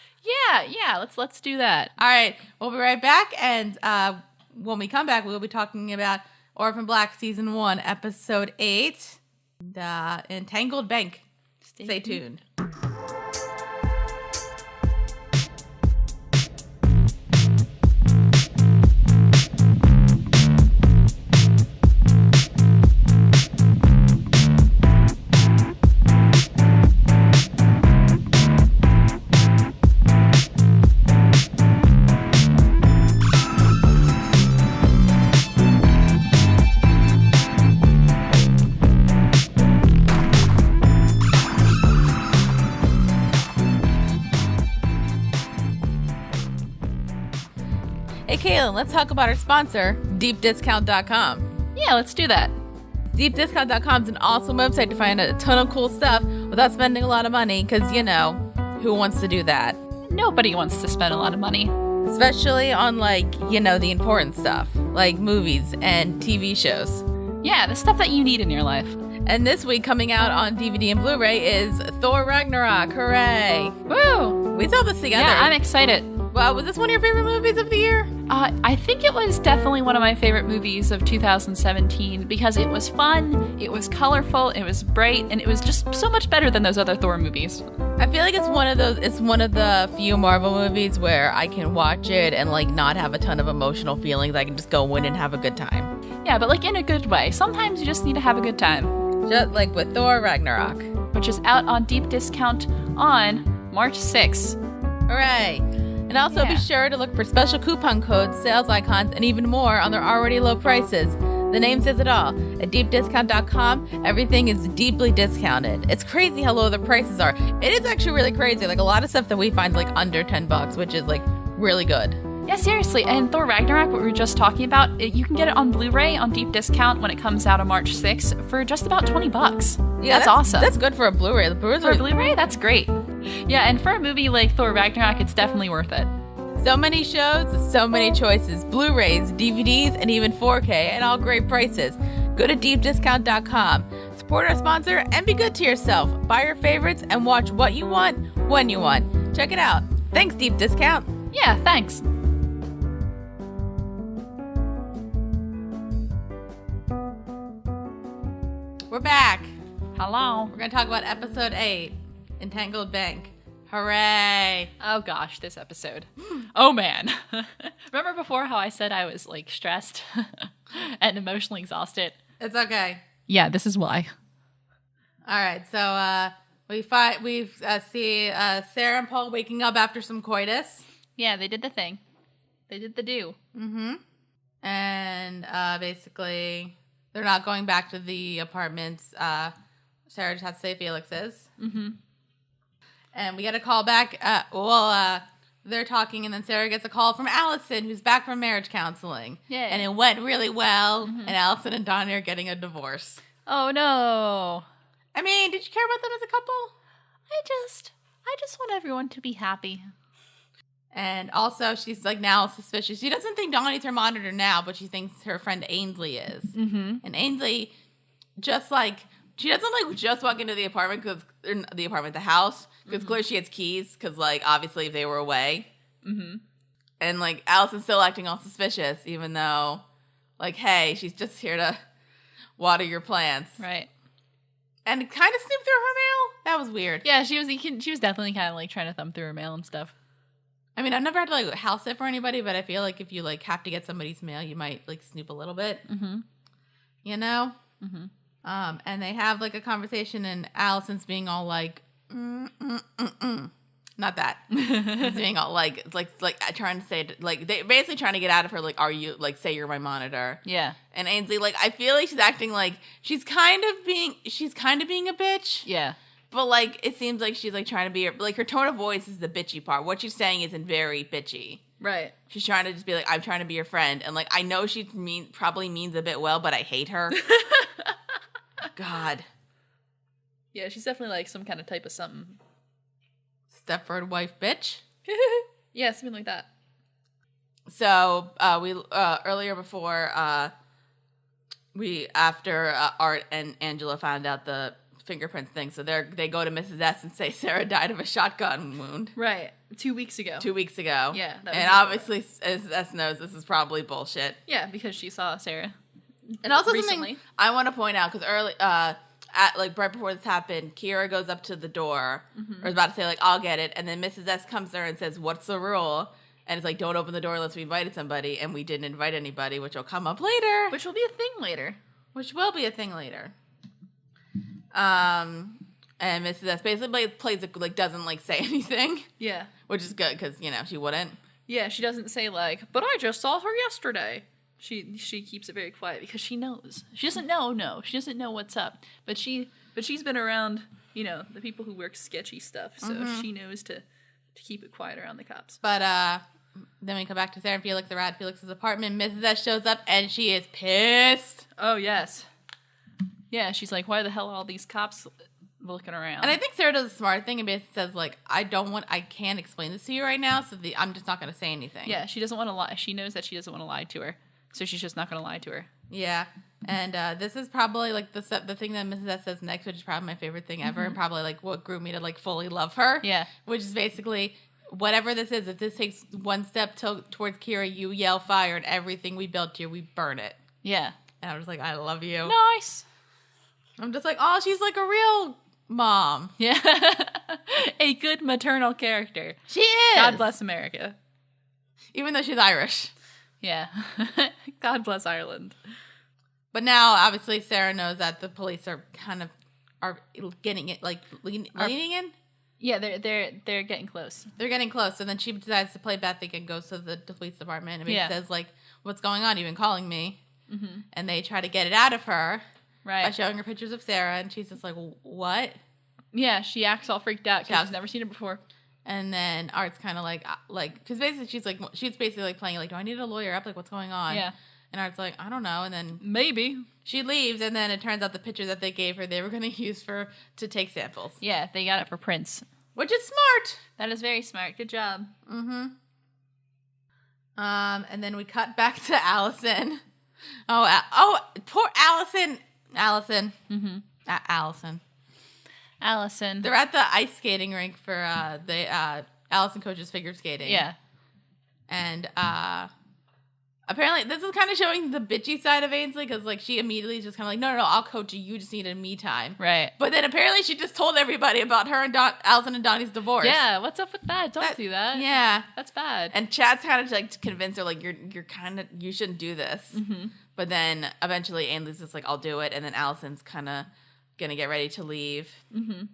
B: Yeah, let's do that.
A: All right, we'll be right back, and when we come back, we'll be talking about Orphan Black Season 1, Episode 8, The Entangled Bank. Stay tuned. Cailin, let's talk about our sponsor, deepdiscount.com.
B: Yeah, let's do that.
A: Deepdiscount.com is an awesome website to find a ton of cool stuff without spending a lot of money, because, you know, who wants to do that?
B: Nobody wants to spend a lot of money.
A: Especially on, like, you know, the important stuff, like movies and TV shows.
B: Yeah, the stuff that you need in your life.
A: And this week, coming out on DVD and Blu-ray, is Thor Ragnarok. Hooray!
B: Woo!
A: We saw this together.
B: Yeah, I'm excited.
A: Well, was this one of your favorite movies of the year?
B: I think it was definitely one of my favorite movies of 2017 because it was fun, it was colorful, it was bright, and it was just so much better than those other Thor movies.
A: I feel like it's one of the few Marvel movies where I can watch it and like not have a ton of emotional feelings. I can just go in and have a good time.
B: Yeah, but like in a good way. Sometimes you just need to have a good time.
A: Just like with Thor Ragnarok.
B: Which is out on deep discount on March 6th.
A: Hooray! And also be sure to look for special coupon codes, sales icons, and even more on their already low prices. The name says it all. At deepdiscount.com, everything is deeply discounted. It's crazy how low the prices are. It is actually really crazy. Like a lot of stuff that we find is like under $10, which is like really good.
B: Yeah, seriously. And Thor Ragnarok, what we were just talking about, you can get it on Blu-ray on deep discount when it comes out on March 6th for just about $20. Yeah, that's awesome.
A: That's good for a Blu-ray.
B: For a Blu-ray, that's great. Yeah, and for a movie like Thor Ragnarok, it's definitely worth it.
A: So many shows, so many choices. Blu-rays, DVDs, and even 4K at all great prices. Go to deepdiscount.com. Support our sponsor and be good to yourself. Buy your favorites and watch what you want, when you want. Check it out. Thanks, Deep Discount.
B: Yeah, thanks.
A: We're back.
B: Hello.
A: We're going to talk about episode 8, Entangled Bank. Hooray.
B: Oh gosh, this episode. Oh man. Remember before how I said I was like stressed and emotionally exhausted?
A: It's okay.
B: Yeah, this is why.
A: All right, so we see Sarah and Paul waking up after some coitus.
B: Yeah, they did the thing. They did the do.
A: Mm-hmm. And basically, they're not going back to the apartments. Sarah just has to say Felix is.
B: Mm-hmm.
A: And we get a call back. They're talking, and then Sarah gets a call from Allison, who's back from marriage counseling.
B: Yeah.
A: And it went really well. Mm-hmm. And Allison and Donnie are getting a divorce.
B: Oh, no.
A: I mean, did you care about them as a couple?
B: I just want everyone to be happy.
A: And also, she's like now suspicious. She doesn't think Donnie's her monitor now, but she thinks her friend Ainsley is.
B: Mm-hmm.
A: And Ainsley, just like, she doesn't like just walk into the apartment the house, because clearly she has keys, because like obviously they were away.
B: Mm-hmm.
A: And like Allison's still acting all suspicious, even though like, hey, she's just here to water your plants,
B: right?
A: And kind of snoop through her mail. That was weird.
B: Yeah, she was definitely kind of like trying to thumb through her mail and stuff.
A: I mean, I've never had to like house sit for anybody, but I feel like if you like have to get somebody's mail, you might like snoop a little bit.
B: Mm-hmm.
A: You know.
B: Mm-hmm.
A: And they have like a conversation, and Allison's being all like, not that. He's being all like trying to say, like, they basically trying to get out of her, like, are you, like, say you're my monitor.
B: Yeah.
A: And Ainsley, like, I feel like she's acting like she's kind of being a bitch.
B: Yeah.
A: But like it seems like she's like trying to be like her tone of voice is the bitchy part. What she's saying isn't very bitchy.
B: Right.
A: She's trying to just be like, I'm trying to be your friend, and like I know she probably means a bit well, but I hate her. God.
B: Yeah, she's definitely like some kind of type of something.
A: Stepford wife bitch.
B: Yeah, something like that.
A: So we earlier before after Art and Angela found out the fingerprints thing, so they go to Mrs. S and say Sarah died of a shotgun wound.
B: Right. 2 weeks ago.
A: 2 weeks ago.
B: Yeah.
A: And obviously, as S knows, this is probably bullshit.
B: Yeah, because she saw Sarah.
A: And also
B: recently.
A: Something I want to point out, because early, like right before this happened, Kira goes up to the door, or is about to say like, I'll get it, and then Mrs. S comes there and says, what's the rule? And it's like, don't open the door unless we invited somebody, and we didn't invite anybody, which will come up later.
B: Which will be a thing later.
A: And Mrs. S basically plays it, like, doesn't like say anything.
B: Yeah.
A: Which is good, because, you know, she wouldn't.
B: Yeah, she doesn't say like, but I just saw her yesterday. She keeps it very quiet because she knows. She doesn't know, she doesn't know what's up. But she's been around, you know, the people who work sketchy stuff, so she knows to keep it quiet around the cops.
A: But then we come back to Sarah and Felix. They're at Felix's apartment. Mrs. S shows up, and she is pissed.
B: Oh, yes. Yeah, she's like, why the hell are all these cops looking around?
A: And I think Sarah does a smart thing and basically says, like, I can't explain this to you right now, so I'm just not going to say anything.
B: Yeah, she doesn't want to lie. She knows that she doesn't want to lie to her, so she's just not going to lie to her.
A: Yeah, and this is probably, like, the thing that Mrs. S says next, which is probably my favorite thing ever, and probably, like, what grew me to, like, fully love her.
B: Yeah.
A: Which is basically, whatever this is, if this takes one step towards Kira, you yell fire, and everything we built here, we burn it.
B: Yeah.
A: And I was like, I love you.
B: Nice.
A: I'm just like, oh, she's like a real mom.
B: Yeah. A good maternal character.
A: She is.
B: God bless America.
A: Even though she's Irish.
B: Yeah. God bless Ireland.
A: But now, obviously, Sarah knows that the police are getting it, like, leaning in.
B: Yeah, they're getting close.
A: They're getting close. So then she decides to play Beth and goes to the police department and says, like, what's going on? You've been calling me. Mm-hmm. And they try to get it out of her. Right. By showing her pictures of Sarah. And she's just like, what?
B: Yeah, she acts all freaked out because she's never seen it before.
A: And then Art's kind of like, because basically she's basically like playing, like, do I need a lawyer up? Like, what's going on? Yeah. And Art's like, I don't know. And then
B: maybe
A: she leaves, and then it turns out the picture that they gave her, they were going to use to take samples.
B: Yeah, they got it for prints.
A: Which is smart.
B: That is very smart. Good job.
A: Mm-hmm. And then we cut back to Allison. Oh, poor Allison. Allison. Mm-hmm. Allison. They're at the ice skating rink for the Allison coaches figure skating. Yeah. And apparently this is kind of showing the bitchy side of Ainsley, because, like, she immediately is just kind of like, no, I'll coach you. You just need a me time. Right. But then apparently she just told everybody about her and Allison and Donnie's divorce.
B: Yeah. What's up with that? Don't do that.
A: Yeah.
B: That's bad.
A: And Chad's kind of like to convince her, like, you shouldn't do this. Mm-hmm. But then eventually Ainsley's just like, I'll do it. And then Allison's kind of going to get ready to leave. Mm-hmm.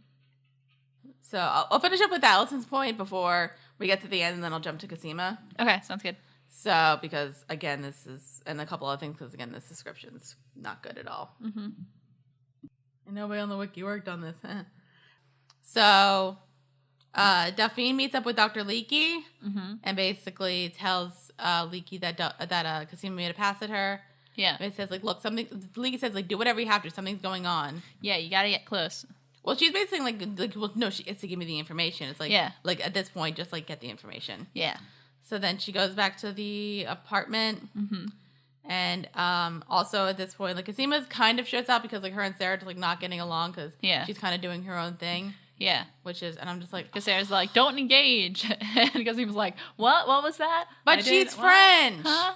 A: So I'll finish up with Allison's point before we get to the end, and then I'll jump to Cosima.
B: Okay, sounds good.
A: So, because, again, this is, and a couple other things, because, again, this description's not good at all. Mm-hmm. And nobody on the wiki worked on this, huh? So, Delphine meets up with Dr. Leakey, and basically tells Leakey that Cosima made a pass at her. Yeah. And it says, like, look, Leakey says, like, do whatever you have to, something's going on.
B: Yeah, you gotta get close.
A: Well, she's basically like, well, no, she gets to give me the information. It's like, like, at this point, just, like, get the information. Yeah. So then she goes back to the apartment. Mm-hmm. And also at this point, like, Cosima's kind of shuts out because, like, her and Sarah are just, like, not getting along because she's kind of doing her own thing. Yeah. Which is, and I'm just like,
B: because Sarah's like, don't engage. And Cosima's like, what? What was that?
A: But she's French. Huh?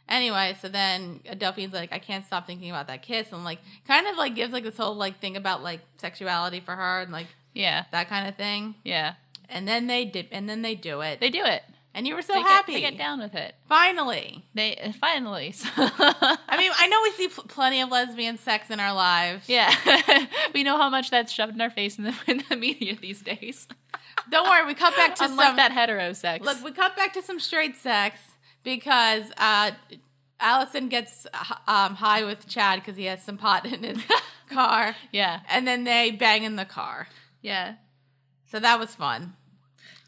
A: Anyway, so then Delphine's like, I can't stop thinking about that kiss. And, like, kind of, like, gives, like, this whole, like, thing about, like, sexuality for her and, like, that kind of thing. Yeah. And then they do it.
B: They do it.
A: And you were so happy.
B: They get down with it.
A: Finally.
B: Finally.
A: I mean, I know we see plenty of lesbian sex in our lives.
B: Yeah. We know how much that's shoved in our face in the media these days.
A: Don't worry, we cut back to
B: Unlike that hetero sex.
A: Look, we cut back to some straight sex because Allison gets high with Chad because he has some pot in his car. Yeah. And then they bang in the car. Yeah. So that was fun.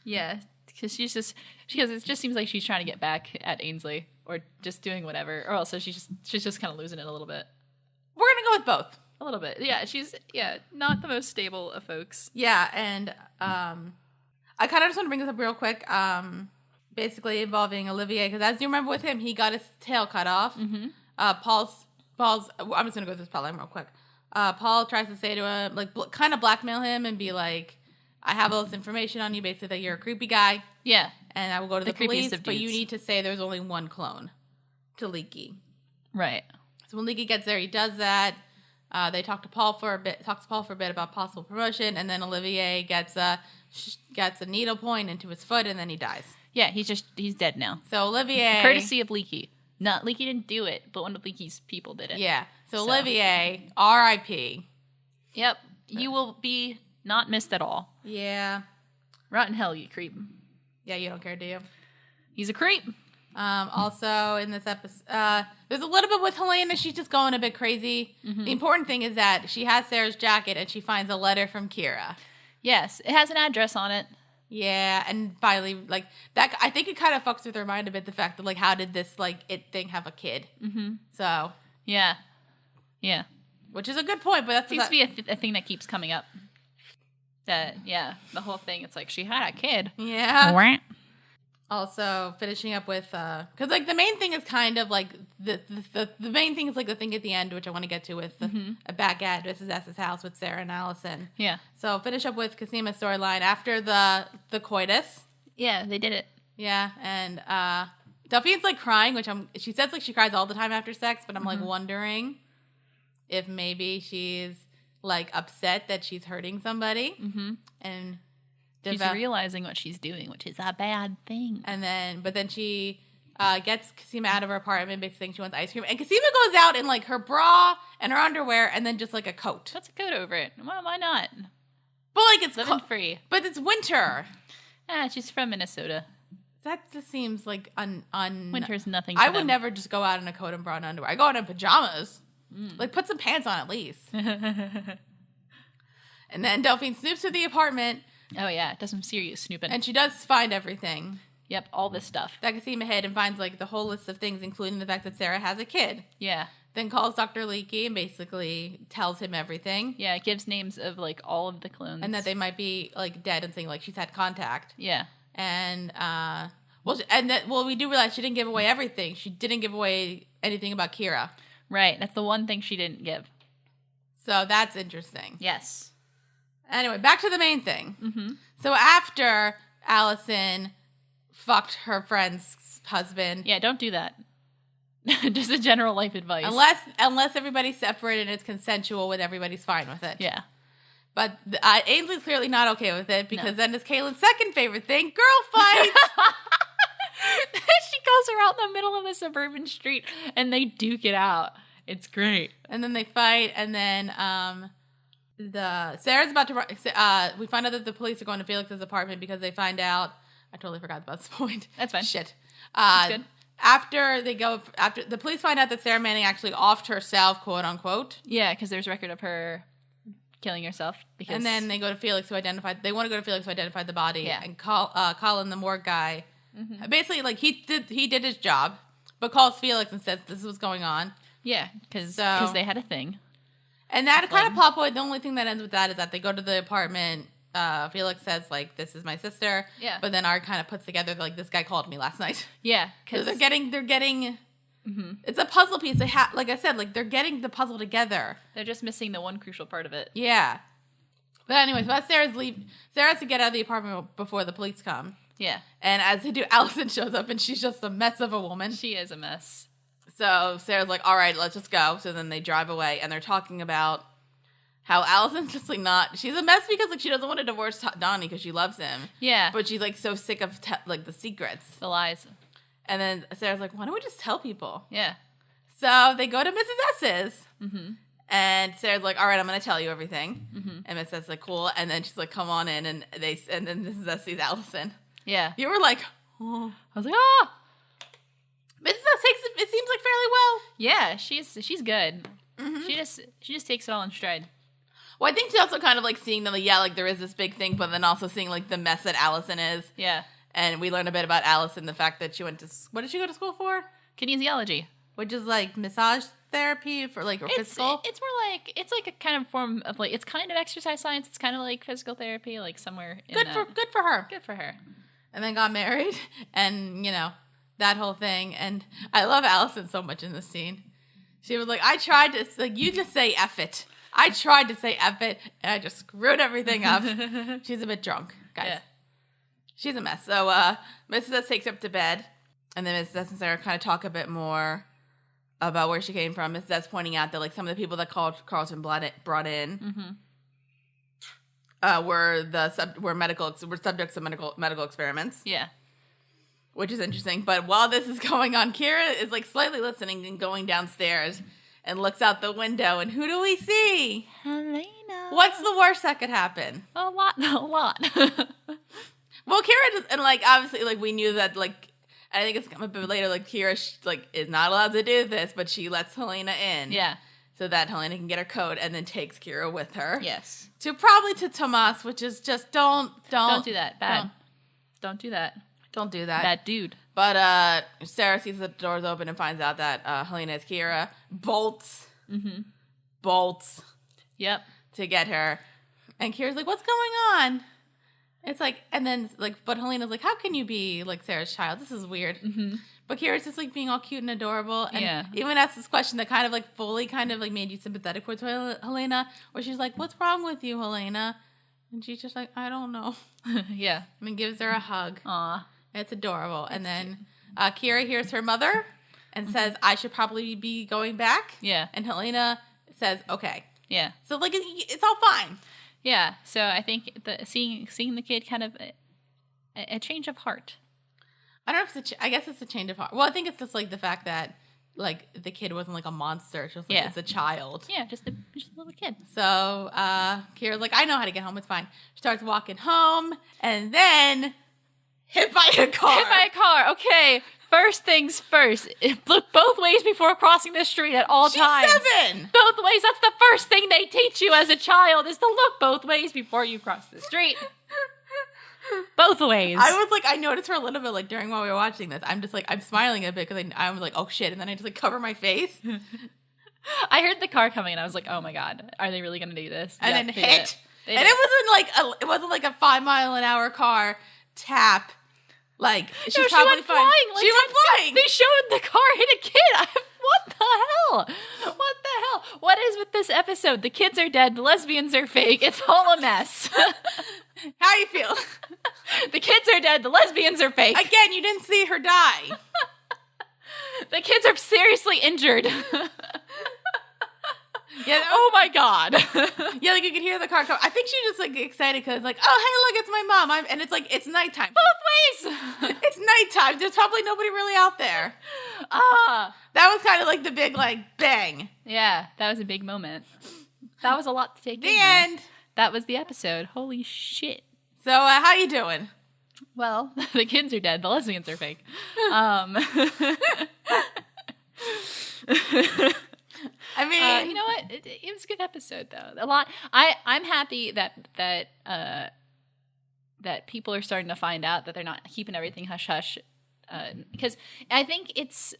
B: Yeah. Because it just seems like she's trying to get back at Ainsley or just doing whatever. Or also she's just kind of losing it a little bit.
A: We're going to go with both.
B: A little bit. Yeah, she's not the most stable of folks.
A: Yeah, and I kind of just want to bring this up real quick. Basically involving Olivier, because as you remember with him, he got his tail cut off. Mm-hmm. Paul's. I'm just gonna go through this plotline real quick. Paul tries to say to him, like, kind of blackmail him and be like, "I have all this information on you, basically that you're a creepy guy. Yeah, and I will go to the police, but you need to say there's only one clone to Leakey." Right. So when Leakey gets there, he does that. They talk to Paul for a bit about possible promotion, and then Olivier gets a needle point into his foot, and then he dies.
B: Yeah, he's dead now.
A: So Olivier,
B: courtesy of Leakey. Not Leakey didn't do it, but one of Leakey's people did it.
A: Yeah. So Olivier, R.I.P.
B: Yep. You will be not missed at all. Yeah. Rotten hell, you creep.
A: Yeah, you don't care, do you?
B: He's a creep.
A: Also in this episode, there's a little bit with Helena. She's just going a bit crazy. Mm-hmm. The important thing is that she has Sarah's jacket and she finds a letter from Kira.
B: Yes, it has an address on it.
A: Yeah, and finally, like, that, I think it kind of fucks with her mind a bit, the fact that, like, how did this, like, it thing have a kid? Mm-hmm. So.
B: Yeah. Yeah.
A: Which is a good point, but that
B: seems to be a thing that keeps coming up. That, yeah, the whole thing, it's like, she had a kid.
A: Yeah. Also, finishing up with, because, like, the main thing is kind of, like, the main thing is, like, the thing at the end, which I want to get to with back at Mrs. S's house with Sarah and Allison.
B: Yeah.
A: So, finish up with Casima's storyline after the coitus.
B: Yeah, they did it.
A: Yeah, and, Delphine's, like, crying, which she says, like, she cries all the time after sex, but I'm, like, wondering if maybe she's, like, upset that she's hurting somebody. Mm-hmm. And
B: she's realizing what she's doing, which is a bad thing.
A: But then she gets Casima out of her apartment, basically saying she wants ice cream. And Casima goes out in, like, her bra and her underwear and then just, like, a coat.
B: Puts a coat over it. Well, why not?
A: But, like, it's
B: living free.
A: But it's winter.
B: She's from Minnesota.
A: That just seems like
B: winter's nothing
A: I would never just go out in a coat and bra and underwear. I go out in pajamas. Like, put some pants on at least. And then Delphine snoops through the apartment.
B: Oh, yeah. Does some serious snooping.
A: And she does find everything.
B: Yep, all this stuff.
A: That Casima hid and finds, like, the whole list of things, including the fact that Sarah has a kid.
B: Yeah.
A: Then calls Dr. Leakey and basically tells him everything.
B: Yeah, it gives names of, like, all of the clones.
A: And that they might be, like, dead and saying, like, she's had contact.
B: Yeah.
A: And, we do realize she didn't give away everything. She didn't give away anything about Kira.
B: Right. That's the one thing she didn't give.
A: So that's interesting.
B: Yes.
A: Anyway, back to the main thing. Mm-hmm. So after Allison fucked her friend's husband.
B: Yeah, don't do that. Just a general life advice.
A: Unless everybody's separated and it's consensual with everybody's fine with it.
B: Yeah.
A: But Ainsley's clearly not okay with it because then it's Caelin's second favorite thing, girl fights.
B: She calls her out in the middle of a suburban street and they duke it out. It's great.
A: And then they fight and then Sarah's about to we find out that the police are going to Felix's apartment because they find out I totally forgot about this point.
B: That's fine.
A: Shit.
B: That's good.
A: After the police find out that Sarah Manning actually offed herself, quote unquote.
B: Yeah, because there's record of her killing herself. And
A: then they go to Felix they want to go to Felix who identified the body. Yeah. And Colin, the morgue guy, basically, like, he did his job, but calls Felix and says this is what's going on.
B: Yeah, because they had a thing.
A: And that kind of plot point, the only thing that ends with that is that they go to the apartment. Felix says, like, this is my sister.
B: Yeah.
A: But then Art kind of puts together, like, this guy called me last night.
B: Yeah.
A: Because they're getting it's a puzzle piece. They like I said, like, they're getting the puzzle together.
B: They're just missing the one crucial part of it.
A: Yeah. But anyways, while Sarah has to get out of the apartment before the police come.
B: Yeah.
A: And as they do, Allison shows up and she's just a mess of a woman.
B: She is a mess.
A: So Sarah's like, all right, let's just go. So then they drive away and they're talking about how Allison's just, like, she's a mess because, like, she doesn't want to divorce Donnie because she loves him.
B: Yeah.
A: But she's, like, so sick of, like, the secrets.
B: The lies.
A: And then Sarah's like, why don't we just tell people?
B: Yeah.
A: So they go to Mrs. S's. Mm-hmm. And Sarah's like, all right, I'm going to tell you everything. Mm-hmm. And Mrs. S is like, cool. And then she's like, come on in. And then Mrs. S sees Allison.
B: Yeah.
A: You were like, oh.
B: I was like, ah.
A: Mrs. S takes it seems like fairly well.
B: Yeah, she's good. Mm-hmm. She just takes it all in stride.
A: Well, I think she's also kind of, like, seeing that, like, yeah, like, there is this big thing, but then also seeing, like, the mess that Allison is.
B: Yeah.
A: And we learn a bit about Allison, the fact that she went to, what did she go to school for?
B: Kinesiology.
A: Which is, like, massage therapy for, like, or physical?
B: It's more like, it's like a kind of form of, like, it's kind of exercise science. It's kind of like physical therapy, like, somewhere in
A: Good for her.
B: Good for her.
A: And then got married, and, you know, that whole thing. And I love Allison so much in this scene. She was like, I tried to, like, you just say F it. I tried to say F it, and I just screwed everything up. She's a bit drunk, guys. Yeah. She's a mess. So Mrs. S takes her up to bed, and then Mrs. S and Sarah kind of talk a bit more about where she came from. Mrs. S pointing out that, like, some of the people that Carlton brought in were subjects of medical experiments.
B: Yeah.
A: Which is interesting. But while this is going on, Kira is, like, slightly listening and going downstairs and looks out the window, and who do we see?
B: Helena.
A: What's the worst that could happen?
B: A lot.
A: Well, Kira just, and, like, obviously, like, we knew that, like, I think it's come a bit later, like, Kira, is not allowed to do this, but she lets Helena in.
B: Yeah.
A: So that Helena can get her code and then takes Kira with her.
B: Yes.
A: Probably to Tomas, which is just don't
B: do that. Bad. Don't do that.
A: Don't do that.
B: That dude.
A: But Sarah sees the doors open and finds out that Helena is Kira. Bolts.
B: Yep.
A: To get her. And Kira's like, what's going on? It's like, and then, like, but Helena's like, how can you be, like, Sarah's child? This is weird. But Kira's just, like, being all cute and adorable. And even asks this question that kind of, like, fully kind of, like, made you sympathetic towards Helena, where she's like, what's wrong with you, Helena? And she's just like, I don't know.
B: Yeah.
A: And then gives her a hug.
B: Aw.
A: It's adorable. And then Kira hears her mother and says, I should probably be going back.
B: Yeah.
A: And Helena says, okay.
B: Yeah.
A: So, like, it's all fine.
B: Yeah. So I think seeing the kid kind of a change of heart.
A: I don't know if I guess it's a change of heart. Well, I think it's just, like, the fact that, like, the kid wasn't, like, a monster. It's just, like, it's a child.
B: Yeah, just a little kid.
A: So, Kira's like, I know how to get home. It's fine. She starts walking home, and then hit by a car.
B: Hit by a car. Okay. First things first. Look both ways before crossing the street at all times.
A: She's 7.
B: Both ways. That's the first thing they teach you as a child is to look both ways before you cross the street. Both ways.
A: I was like, I noticed for a little bit, like, during while we were watching this, I'm just like, I'm smiling a bit because I was like, oh shit, and then I just like cover my face.
B: I heard the car coming and I was like, oh my god, are they really going to do this?
A: And then hit. And it wasn't like a 5-mile-an-hour car tap. Like, she's
B: she
A: probably
B: went
A: fine.
B: flying. Like,
A: She went flying.
B: They showed the car hit a kid. What the hell? What the hell? What is with this episode? The kids are dead. The lesbians are fake. It's all a mess.
A: How you feel?
B: The kids are dead. The lesbians are fake.
A: Again, you didn't see her die.
B: The kids are seriously injured.
A: Yeah.
B: Oh my god.
A: Yeah, like you could hear the car come. I think she's just like excited because like, oh hey, look, it's my mom. And it's like it's nighttime.
B: Both ways.
A: It's nighttime. There's probably nobody really out there. That was kind of like the big like bang.
B: Yeah, that was a big moment. That was a lot to take in.
A: The end.
B: That was the episode. Holy shit.
A: So how you doing?
B: Well, the kids are dead. The lesbians are fake.
A: I mean,
B: you know what? It was a good episode, though. A lot. I'm happy that people are starting to find out that they're not keeping everything hush hush, because I think it's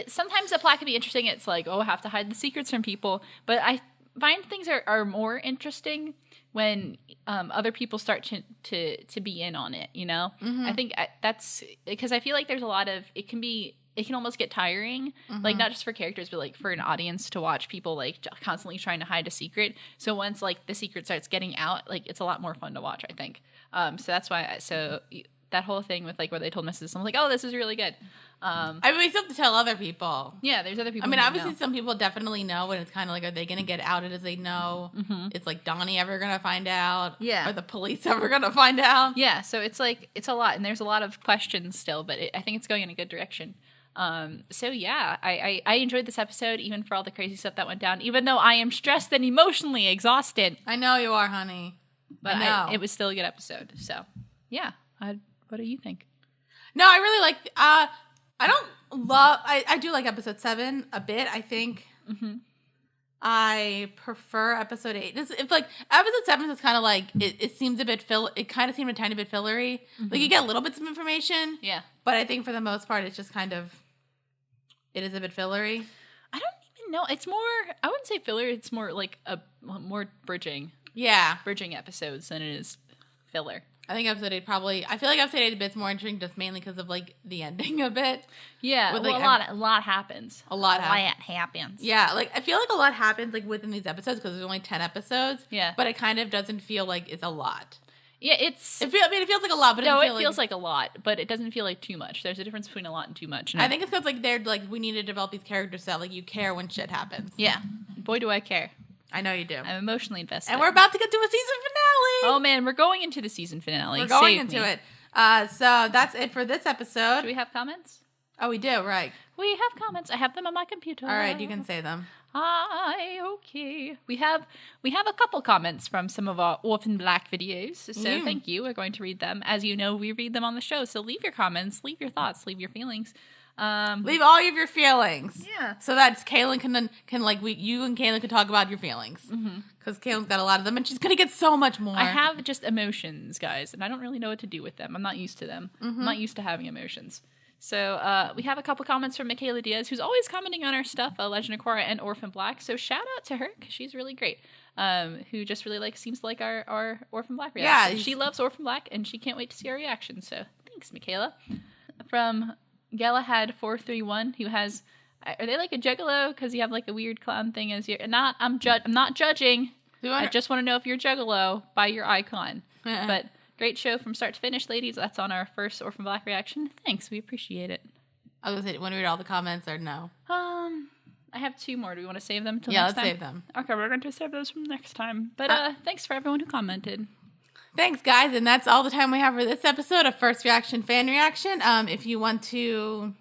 B: sometimes the plot can be interesting. It's like, oh, I have to hide the secrets from people, but I find things are more interesting when other people start to be in on it. You know, I think that's because I feel like there's a lot of it can almost get tiring, like not just for characters, but like for an audience to watch people like constantly trying to hide a secret. So once like the secret starts getting out, like it's a lot more fun to watch, I think. So that's why. So that whole thing with like where they told Mrs. I'm like, oh, this is really good.
A: I mean, we still have to tell other people.
B: Yeah, there's other people.
A: I mean, obviously, some people definitely know, and it's kind of like, are they going to get outed as they know? It's like Donnie ever going to find out?
B: Yeah.
A: Are the police ever going to find out?
B: Yeah. So it's like it's a lot, and there's a lot of questions still, but I think it's going in a good direction. So yeah, I enjoyed this episode, even for all the crazy stuff that went down, even though I am stressed and emotionally exhausted.
A: I know you are, honey.
B: But it was still a good episode. So yeah. What do you think?
A: No, I really like, I do like episode 7 a bit, I think. I prefer episode 8. It's like, episode 7 is kind of like, it seems a bit, it kind of seemed a tiny bit fillery. Like, you get little bits of information.
B: Yeah.
A: But I think for the most part, it's just kind of, it is a bit fillery.
B: I don't even know. It's more, I wouldn't say filler. It's more like more bridging.
A: Yeah.
B: Bridging episodes than it is filler.
A: I think episode 8 I feel like episode 8 is a bit more interesting just mainly because of, like, the ending a bit.
B: Yeah,
A: with,
B: well,
A: like,
B: a lot happens.
A: A lot
B: happens.
A: Yeah, like, I feel like a lot happens, like, within these episodes because there's only 10 episodes.
B: Yeah.
A: But it kind of doesn't feel like it's a lot.
B: Yeah,
A: it feels like a lot, but
B: it feels like a lot, but it doesn't feel like too much. There's a difference between a lot and too much.
A: I think it's because, like, they're, like, we need to develop these characters so that, like, you care when shit happens.
B: Yeah. Boy, do I care.
A: I know you do.
B: I'm emotionally invested.
A: And we're about to get to a season finale.
B: Oh, man, we're going into the season finale.
A: We're going into it. So that's it for this episode.
B: Do we have comments?
A: Oh, we do, right.
B: We have comments. I have them on my computer.
A: All right, you can say them.
B: Hi, okay. We have a couple comments from some of our Orphan Black videos, so thank you. We're going to read them. As you know, we read them on the show, so leave your comments, leave your thoughts, leave your feelings.
A: Leave all of your feelings.
B: Yeah.
A: So that Cailin you and Cailin can talk about your feelings. Because Kaylin's got a lot of them, and she's gonna get so much more.
B: I have just emotions, guys, and I don't really know what to do with them. I'm not used to them. I'm not used to having emotions. So we have a couple comments from Michaela Diaz, who's always commenting on our stuff, Legend of Korra and Orphan Black. So shout out to her, because she's really great. Who just really seems to like our Orphan Black reaction. Yeah, she loves Orphan Black, and she can't wait to see our reaction. So thanks, Michaela. From Galahad431, who has, are they like a juggalo? Because you have like a weird clown thing as your, I'm not judging. I just want to know if you're juggalo by your icon. But great show from start to finish, ladies. That's on our first Orphan Black reaction. Thanks, we appreciate it.
A: I was going to say, want to read all the comments or no?
B: I have 2 more. Do we want to save them till next time? Yeah, let's
A: save them.
B: Okay, we're going to save those from next time. But thanks for everyone who commented.
A: Thanks, guys, and that's all the time we have for this episode of First Reaction Fan Reaction. If you want to...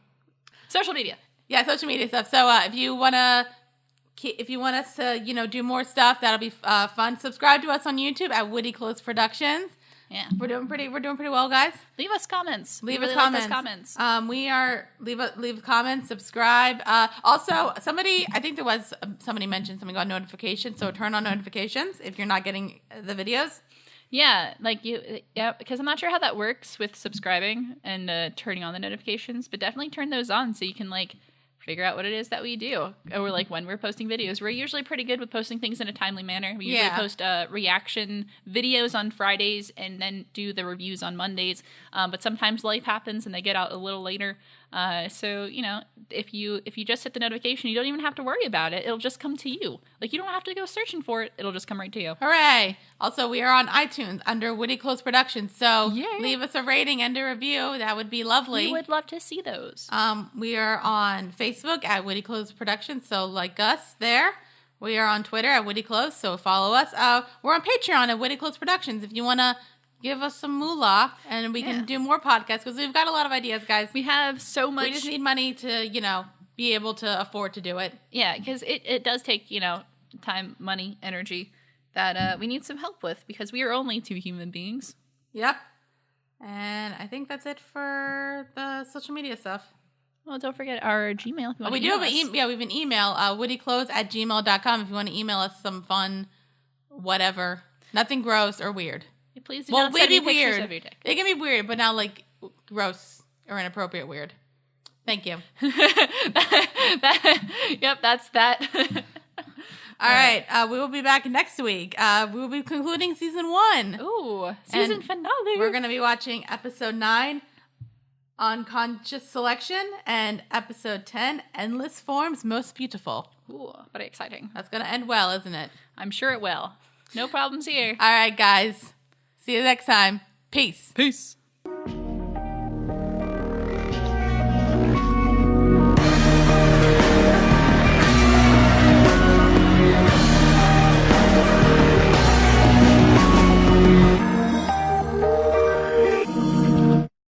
B: Social media.
A: Yeah, social media stuff. So if you want us to, do more stuff, that'll be fun. Subscribe to us on YouTube at Woody Close Productions. Yeah, we're doing pretty well, guys.
B: Leave us comments.
A: Leave us comments. Leave comments. Subscribe. Also, I think there was somebody mentioned something about notifications. So turn on notifications if you're not getting the videos.
B: Yeah, because I'm not sure how that works with subscribing and turning on the notifications, but definitely turn those on so you can figure out what it is that we do. Or when we're posting videos, we're usually pretty good with posting things in a timely manner. We usually post reaction videos on Fridays and then do the reviews on Mondays. But sometimes life happens and they get out a little later. So if you just hit the notification, you don't even have to worry about it. It'll just come to you. You don't have to go searching for it. It'll just come right to you.
A: Hooray! Also, we are on iTunes under Woody Close Productions. So leave us a rating and a review. That would be lovely.
B: We would love to see those.
A: We are on Facebook at Woody Close Productions. So like us there. We are on Twitter at Woody Close. So follow us. We're on Patreon at Woody Close Productions. If you want to give us some moolah, and we can do more podcasts, because we've got a lot of ideas, guys.
B: We have so much.
A: We just need money to, be able to afford to do it.
B: Yeah, because it does take, time, money, energy that we need some help with, because we are only 2 human beings.
A: Yep. And I think that's it for the social media stuff.
B: Well, don't forget our Gmail. If you want
A: we do have we have an email, woodyclose@gmail.com, if you want to email us some fun, whatever. Nothing gross or weird.
B: Please do not send me pictures of your dick.
A: It can be weird, but not gross or inappropriate weird. Thank you.
B: Yep, that's that.
A: All right. We will be back next week. We will be concluding season 1.
B: Ooh, season finale.
A: We're going to be watching episode 9, Unconscious Selection, and episode 10, Endless Forms Most Beautiful.
B: Ooh, very exciting.
A: That's going to end well, isn't it?
B: I'm sure it will. No problems here.
A: All right, guys. See you next time. Peace.
B: Peace.